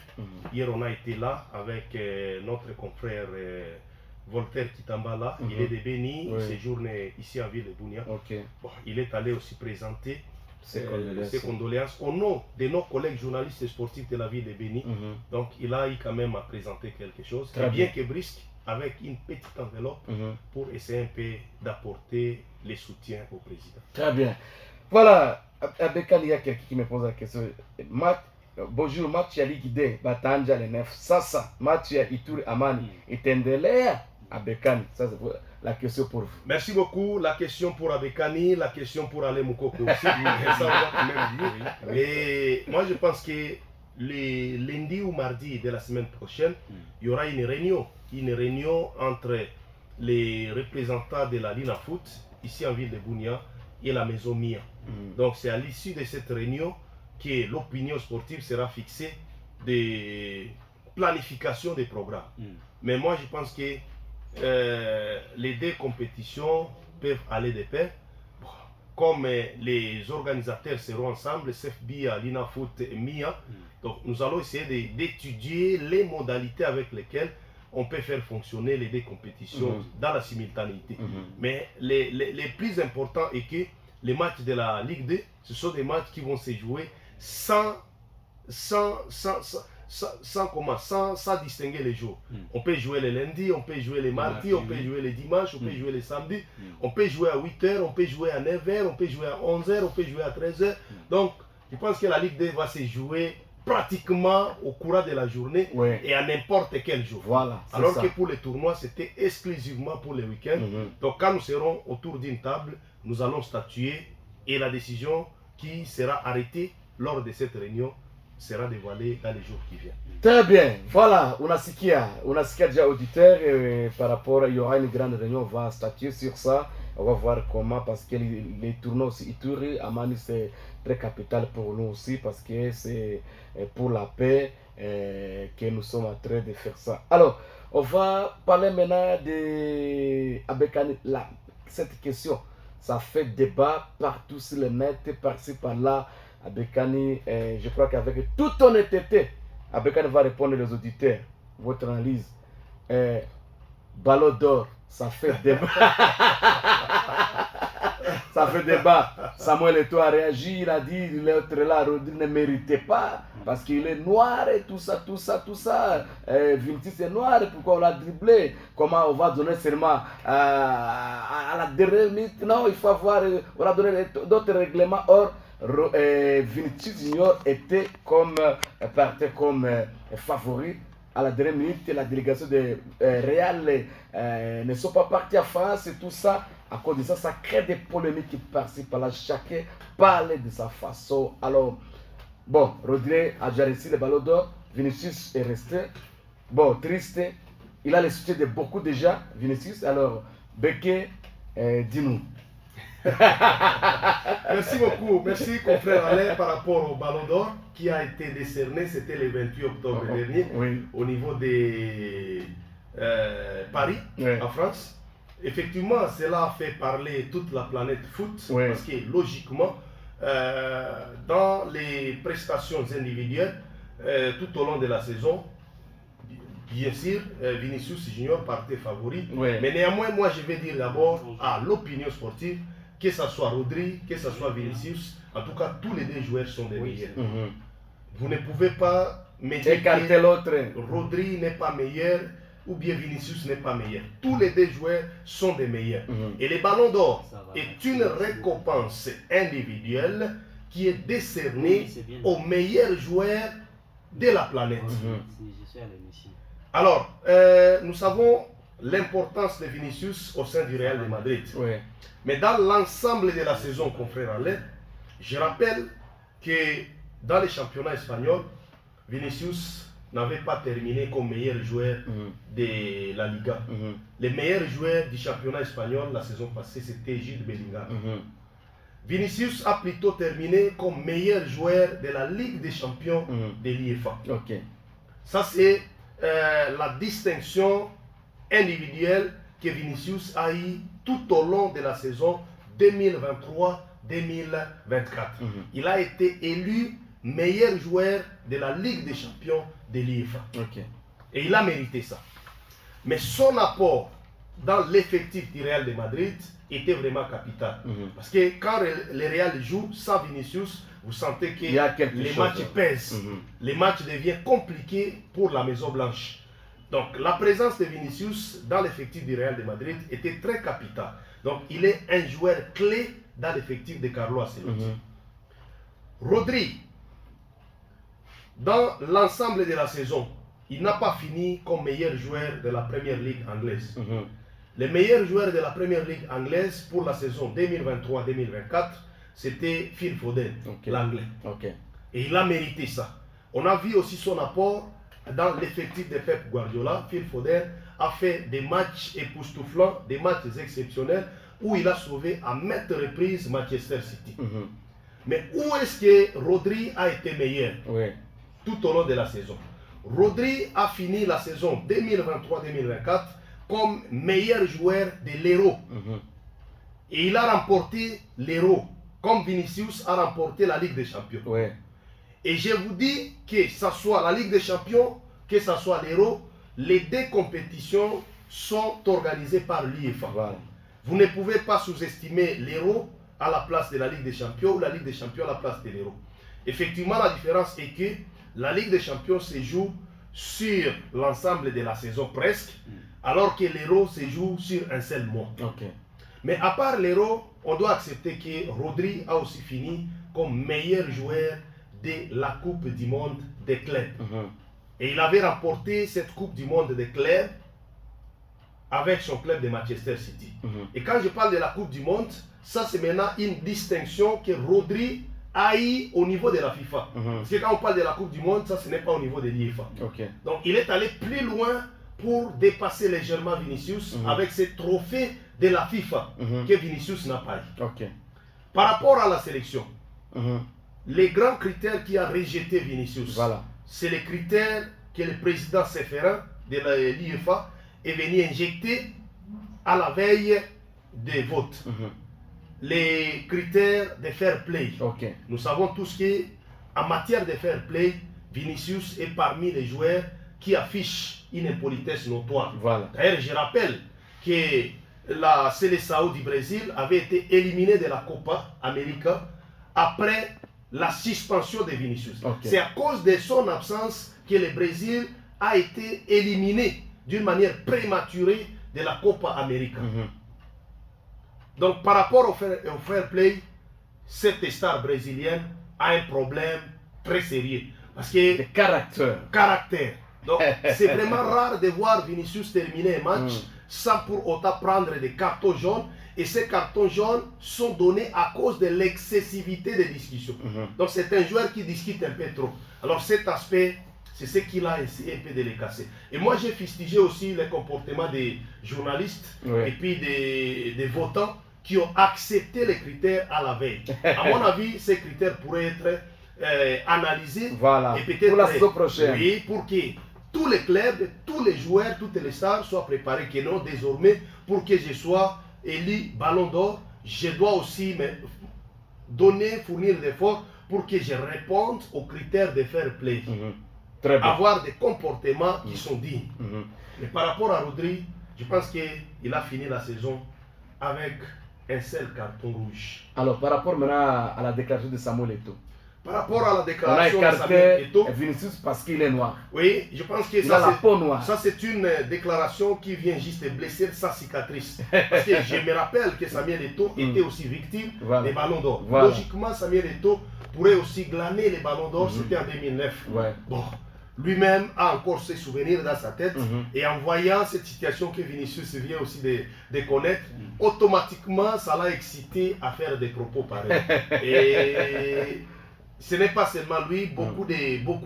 Hier, on a été là avec notre confrère Voltaire Kitambala. Il est de Béni, il séjourne ici en ville de Bunia. Bon, il est allé aussi présenter ses condoléances au nom de nos collègues journalistes et sportifs de la ville de Béni. Donc, il a eu quand même à présenter quelque chose, bien que brisque, avec une petite enveloppe pour essayer un peu d'apporter les soutiens au président. Très bien. Voilà. Avec il y a quelqu'un qui me pose la question. Bonjour, match ya Ligue 2, Batanja le 9. Ça, match ya Ituri Amani. Etendelea Abekani. Ça, c'est la question pour vous. Merci beaucoup. La question pour Abekani, la question pour Ale Moukoko aussi. Ça, on va quand même dire. Et moi, je pense que le lundi ou mardi de la semaine prochaine, il y aura une réunion entre les représentants de la Lina Foot, ici en ville de Bunia, et la maison Mia. Donc c'est à l'issue de cette réunion que l'opinion sportive sera fixée de planification des programmes. Mais moi je pense que les deux compétitions peuvent aller de pair. Comme les organisateurs seront ensemble, CFBIA, Lina Foot et MIA, donc nous allons essayer d'étudier les modalités avec lesquelles on peut faire fonctionner les deux compétitions dans la simultanéité. Mais les plus importants est que les matchs de la Ligue 2, ce sont des matchs qui vont se jouer sans distinguer les jours. On peut jouer les lundis, on peut jouer les mardis, on peut jouer les dimanches, on peut jouer les samedis, on peut jouer à 8h, on peut jouer à 9h, on peut jouer à 11h, on peut jouer à 13h. Donc, je pense que la Ligue 2 va se jouer pratiquement au courant de la journée et à n'importe quel jour. Voilà, alors que pour les tournois, c'était exclusivement pour les week-ends. Donc quand nous serons autour d'une table, nous allons statuer et la décision qui sera arrêtée lors de cette réunion sera dévoilée dans les jours qui viennent. Très bien, voilà, on a déjà auditeur par rapport, il y aura une grande réunion, on va statuer sur ça. On va voir comment, parce que les tournois aussi, Ituri, Amani, c'est très capital pour nous aussi, parce que c'est pour la paix que nous sommes en train de faire ça. Alors, on va parler maintenant de Abekani, cette question. ça fait débat partout sur le net, par-ci, par-là. Abekani, je crois qu'avec toute honnêteté, Abekani va répondre aux auditeurs. Votre analyse. Ballon d'or, ça fait débat. Ça fait débat. Samuel Eto'o a réagi, il a dit l'autre là, Rodri ne méritait pas parce qu'il est noir et tout ça. Vinicius est noir, pourquoi on l'a dribblé? Comment on va donner seulement à la dernière minute? Non, il faut avoir, on a donné d'autres règlements. Or, Vinicius Junior était partait comme favori. À la dernière minute, la délégation de Real ne sont pas partis à France et tout ça. À cause de ça, ça crée des polémiques par-ci, par-là. Chacun parle de sa façon. Alors, bon, Rodri a déjà réussi le ballon d'or. Vinicius est resté. Bon, triste. Il a le soutien de beaucoup déjà, Vinicius. Alors, Beke, dis-nous. Merci beaucoup. Merci, confrère Alain, par rapport au ballon d'or qui a été décerné, c'était le 28 octobre dernier, au niveau de Paris, en France. Effectivement, cela a fait parler toute la planète foot, parce que logiquement, dans les prestations individuelles, tout au long de la saison, bien sûr, Vinicius Junior partait favori. Mais néanmoins, moi, je vais dire d'abord à l'opinion sportive, que ce soit Rodri, que ce soit Vinicius, en tout cas, tous les deux joueurs sont des meilleurs. Vous ne pouvez pas me dire que l'autre. Rodri n'est pas meilleur ou bien Vinicius n'est pas meilleur. Tous les deux joueurs sont des meilleurs. Et le ballon d'or est une récompense individuelle qui est décernée aux meilleurs joueurs de la planète. Alors, nous savons l'importance de Vinicius au sein du Real de Madrid. Mais dans l'ensemble de la saison, confrère Alain, je rappelle que dans les championnats espagnols, Vinicius n'avait pas terminé comme meilleur joueur de la Liga. Les meilleurs joueurs du championnat espagnol la saison passée, c'était Jude Bellingham. Vinicius a plutôt terminé comme meilleur joueur de la Ligue des champions de l'UEFA. Ça, c'est la distinction individuelle que Vinicius a eu tout au long de la saison 2023-2024. Il a été élu meilleur joueur de la Ligue des champions de l'UEFA. Et il a mérité ça. Mais son apport dans l'effectif du Real de Madrid était vraiment capital. Parce que quand le Real joue sans Vinicius, vous sentez que les matchs pèsent. Les matchs deviennent compliqués pour la Maison Blanche. Donc la présence de Vinicius dans l'effectif du Real de Madrid était très capitale. Donc il est un joueur clé dans l'effectif de Carlo Ancelotti. Rodri, dans l'ensemble de la saison, il n'a pas fini comme meilleur joueur de la Première Ligue anglaise. Le meilleur joueur de la Première Ligue anglaise pour la saison 2023-2024, c'était Phil Foden, l'anglais. Et il a mérité ça. On a vu aussi son apport dans l'effectif de Pep Guardiola. Phil Foden a fait des matchs époustouflants, des matchs exceptionnels, où il a sauvé à maintes reprises Manchester City. Mais où est-ce que Rodri a été meilleur tout au long de la saison? Rodri a fini la saison 2023-2024 comme meilleur joueur de l'Euro. Et il a remporté l'Euro, comme Vinicius a remporté la Ligue des Champions. Et je vous dis que ce soit la Ligue des Champions, que ce soit l'Euro, les deux compétitions sont organisées par l'UEFA. Vous ne pouvez pas sous-estimer l'Euro à la place de la Ligue des Champions ou la Ligue des Champions à la place de l'Euro. Effectivement, la différence est que la Ligue des Champions se joue sur l'ensemble de la saison presque, alors que l'Euro se joue sur un seul mois. Mais à part l'Euro, on doit accepter que Rodri a aussi fini comme meilleur joueur de la Coupe du Monde des clubs. Et il avait remporté cette Coupe du Monde des clubs avec son club de Manchester City. Et quand je parle de la Coupe du Monde, ça c'est maintenant une distinction que Rodri a eu au niveau de la FIFA. Parce que quand on parle de la Coupe du Monde, ça ce n'est pas au niveau de l'UEFA. Donc il est allé plus loin pour dépasser légèrement Vinicius avec ces trophées de la FIFA que Vinicius n'a pas eu. Par rapport à la sélection, les grands critères qui a rejeté Vinicius, c'est les critères que le président Seferin de l'UEFA est venu injecter à la veille des votes. les critères de fair play. Okay. Nous savons tous qu'en matière de fair play, Vinicius est parmi les joueurs qui affichent une impolitesse notoire. Voilà. D'ailleurs, je rappelle que la Seleção du Brésil avait été éliminée de la Copa América après la suspension de Vinicius. Okay. C'est à cause de son absence que le Brésil a été éliminé d'une manière prématurée de la Copa América. Donc, par rapport au fair play, cette star brésilienne a un problème très sérieux. Parce que... Le caractère. Caractère. Donc, c'est vraiment rare de voir Vinicius terminer un match sans pour autant prendre des cartons jaunes. Et ces cartons jaunes sont donnés à cause de l'excessivité des discussions. Donc, c'est un joueur qui discute un peu trop. Alors, cet aspect, c'est ce qu'il a essayé un peu de les casser. Et moi, j'ai fustigé aussi le comportement des journalistes et puis des votants qui ont accepté les critères à la veille. À mon avis, ces critères pourraient être analysés et peut-être pour la saison prochaine. Oui, pour que tous les clubs, tous les joueurs, toutes les stars soient préparés. Que non, désormais, pour que je sois élu Ballon d'Or, je dois aussi me fournir des efforts pour que je réponde aux critères de fair play. Très bien. Avoir des comportements qui sont dignes. Mais par rapport à Rodri, je pense qu'il a fini la saison avec un seul carton rouge. Alors, par rapport maintenant à la déclaration de Samuel Eto'o. Par rapport à la On a déclaration de écarté Samuel Eto'o, Vinicius parce qu'il est noir. oui, je pense que Il a la peau noire. ça c'est une déclaration qui vient juste de blesser sa cicatrice. Parce que je me rappelle que Samuel Eto'o était aussi victime des ballons d'or. Logiquement, Samuel Eto'o pourrait aussi glaner les ballons d'or, c'était en 2009. Bon, lui-même a encore ses souvenirs dans sa tête. Et en voyant cette situation que Vinicius vient aussi de connaître, automatiquement, ça l'a excité à faire des propos pareils. Et ce n'est pas seulement lui, beaucoup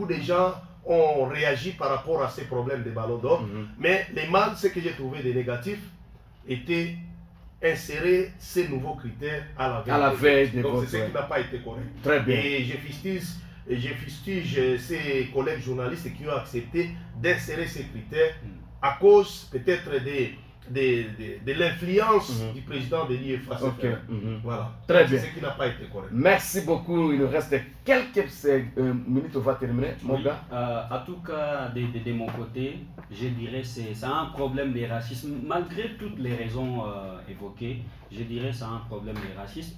de gens ont réagi par rapport à ces problèmes de ballons d'or. Mais les mal, ce que j'ai trouvé de négatif, était insérer ces nouveaux critères à la veille. Donc c'est ce qui n'a pas été correct. Très bien. Et je fustige ces collègues journalistes qui ont accepté d'insérer ces critères à cause peut-être de l'influence du président de l'IFA. Voilà. Très bien. C'est ce qui n'a pas été correct. Merci beaucoup. Il nous reste quelques minutes, on va terminer. Mon gars. En tout cas, de mon côté, je dirais que c'est un problème de racisme. Malgré toutes les raisons évoquées, je dirais que c'est un problème de racisme.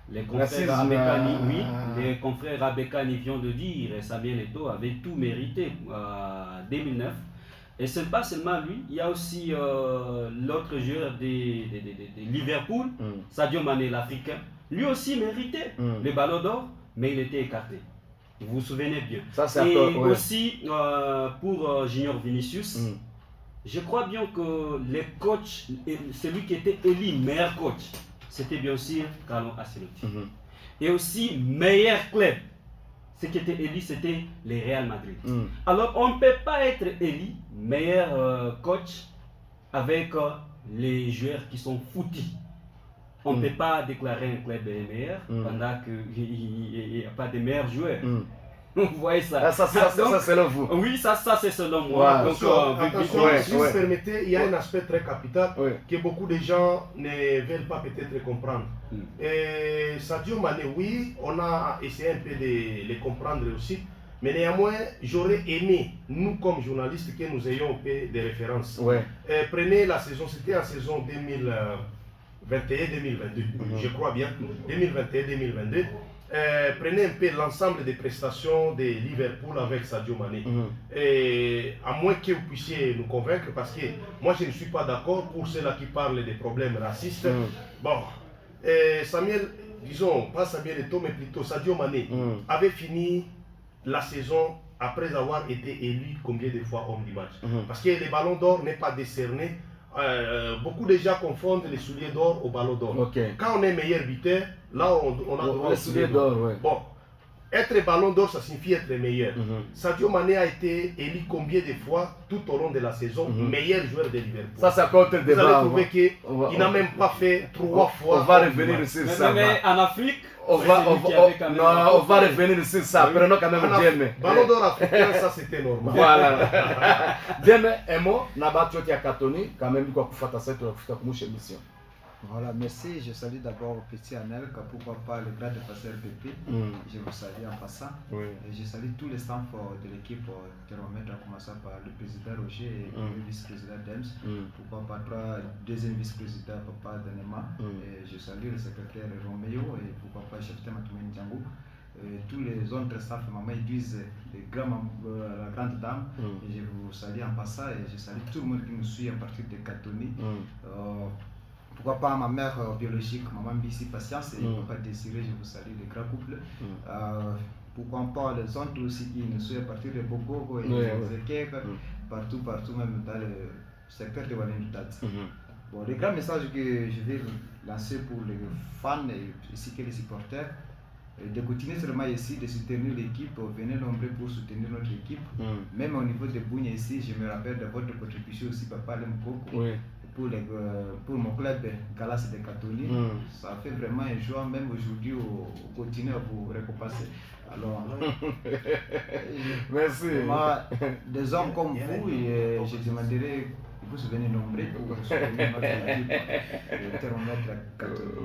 Les confrères Abekani, les confrères Abekani viennent de dire que Samuel Eto'o avait tout mérité en 2009. Et ce n'est pas seulement lui, il y a aussi l'autre joueur de Liverpool, Sadio Mané, l'Africain. Lui aussi méritait le ballon d'or, mais il était écarté. Vous vous souvenez bien. Ça, et aussi pour Junior Vinicius, je crois bien que les coachs, celui qui était élu meilleur coach, c'était bien sûr Carlo Ancelotti. Et aussi meilleur club. Ce qui était élu, c'était le Real Madrid. Alors, on ne peut pas être élu meilleur coach avec les joueurs qui sont foutus. On ne peut pas déclarer un club meilleur pendant qu'il n'y a pas de meilleurs joueurs. Vous voyez ça? Ça c'est selon vous. Oui, ça c'est selon moi. Donc, attention, si vous permettez, il y a un aspect très capital que beaucoup de gens ne veulent pas peut-être comprendre. Et Sadio Mané, oui, on a essayé un peu de le comprendre aussi. Mais néanmoins, j'aurais aimé, nous comme journalistes, que nous ayons un peu de références. Prenez la saison, c'était en saison 2021-2022, je crois bien, 2021-2022. Prenez un peu l'ensemble des prestations de Liverpool avec Sadio Mané. Et à moins que vous puissiez nous convaincre, parce que moi je ne suis pas d'accord pour ceux-là qui parlent des problèmes racistes. Bon, Samuel, disons, pas Samuel Eto'o, mais plutôt Sadio Mané, avait fini la saison après avoir été élu combien de fois homme du match. Parce que le ballon d'or n'est pas décerné. Beaucoup de gens confondent les souliers d'or au ballon d'or. Quand on est meilleur buteur, là on a droit au soulier d'or. Bon, être ballon d'or, ça signifie être meilleur. Sadio Mané a été élu combien de fois tout au long de la saison meilleur joueur de Liverpool. Ça, c'est encore un débat. Vous allez trouver qu'il n'a même pas fait 3 fois. On va revenir sur ça. Mais en Afrique, on va revenir sur ça. Prenons quand même Dieme. Ballon d'or africain, ça c'était normal. Voilà. Dieme, un mot, Nabat Choti à Katoni, quand même, quoi, pour faire ça, tu as fait une émission. Voilà, merci. Je salue d'abord Petit Anelka, pourquoi pas le grand défenseur PP. Je vous salue en passant. Et je salue tous les staffs de l'équipe thermomètre, en commençant par le président Roger et le vice-président Dems. Pourquoi pas deuxième vice-président Papa Danema. Et je salue le secrétaire Roméo et pourquoi pas chef Matoumeni Django. Tous les autres staffs, Maman Idriss, la grande dame, et je vous salue en passant et je salue tout le monde qui nous suit à partir de Katoni. Pourquoi pas ma mère biologique, Maman Bissi Patience et Papa Désiré, je vous salue, les grands couples. Pourquoi pas les autres aussi qui nous suivent à partir de Boko et Zekek, partout, même dans le secteur de Walendutat. Bon, le grand message que je vais lancer pour les fans et ainsi que les supporters, de continuer seulement ici, de soutenir l'équipe, venez nombreux pour soutenir notre équipe. Même au niveau de Bougne ici, je me rappelle de votre contribution aussi, Papa Lemkoko, pour mon club Galas de Katoni. Ça fait vraiment un joie, même aujourd'hui, au quotidien à vous récompenser. Alors, merci. Des hommes comme vous, je demanderai vous venez nombreux pour soutenir notre équipe.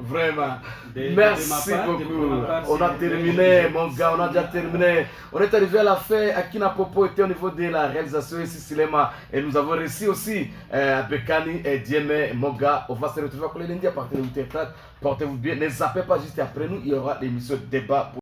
Vraiment, merci beaucoup. On a terminé, mon gars, on a déjà terminé. On est arrivé à la fin. Akina Popo était au niveau de la réalisation ici, Silema. Et nous avons réussi aussi Bekani et Dieme, mon gars. On va se retrouver à lundi à partir de 8h30. Portez-vous bien. Ne zappez pas juste après nous, il y aura l'émission de débat.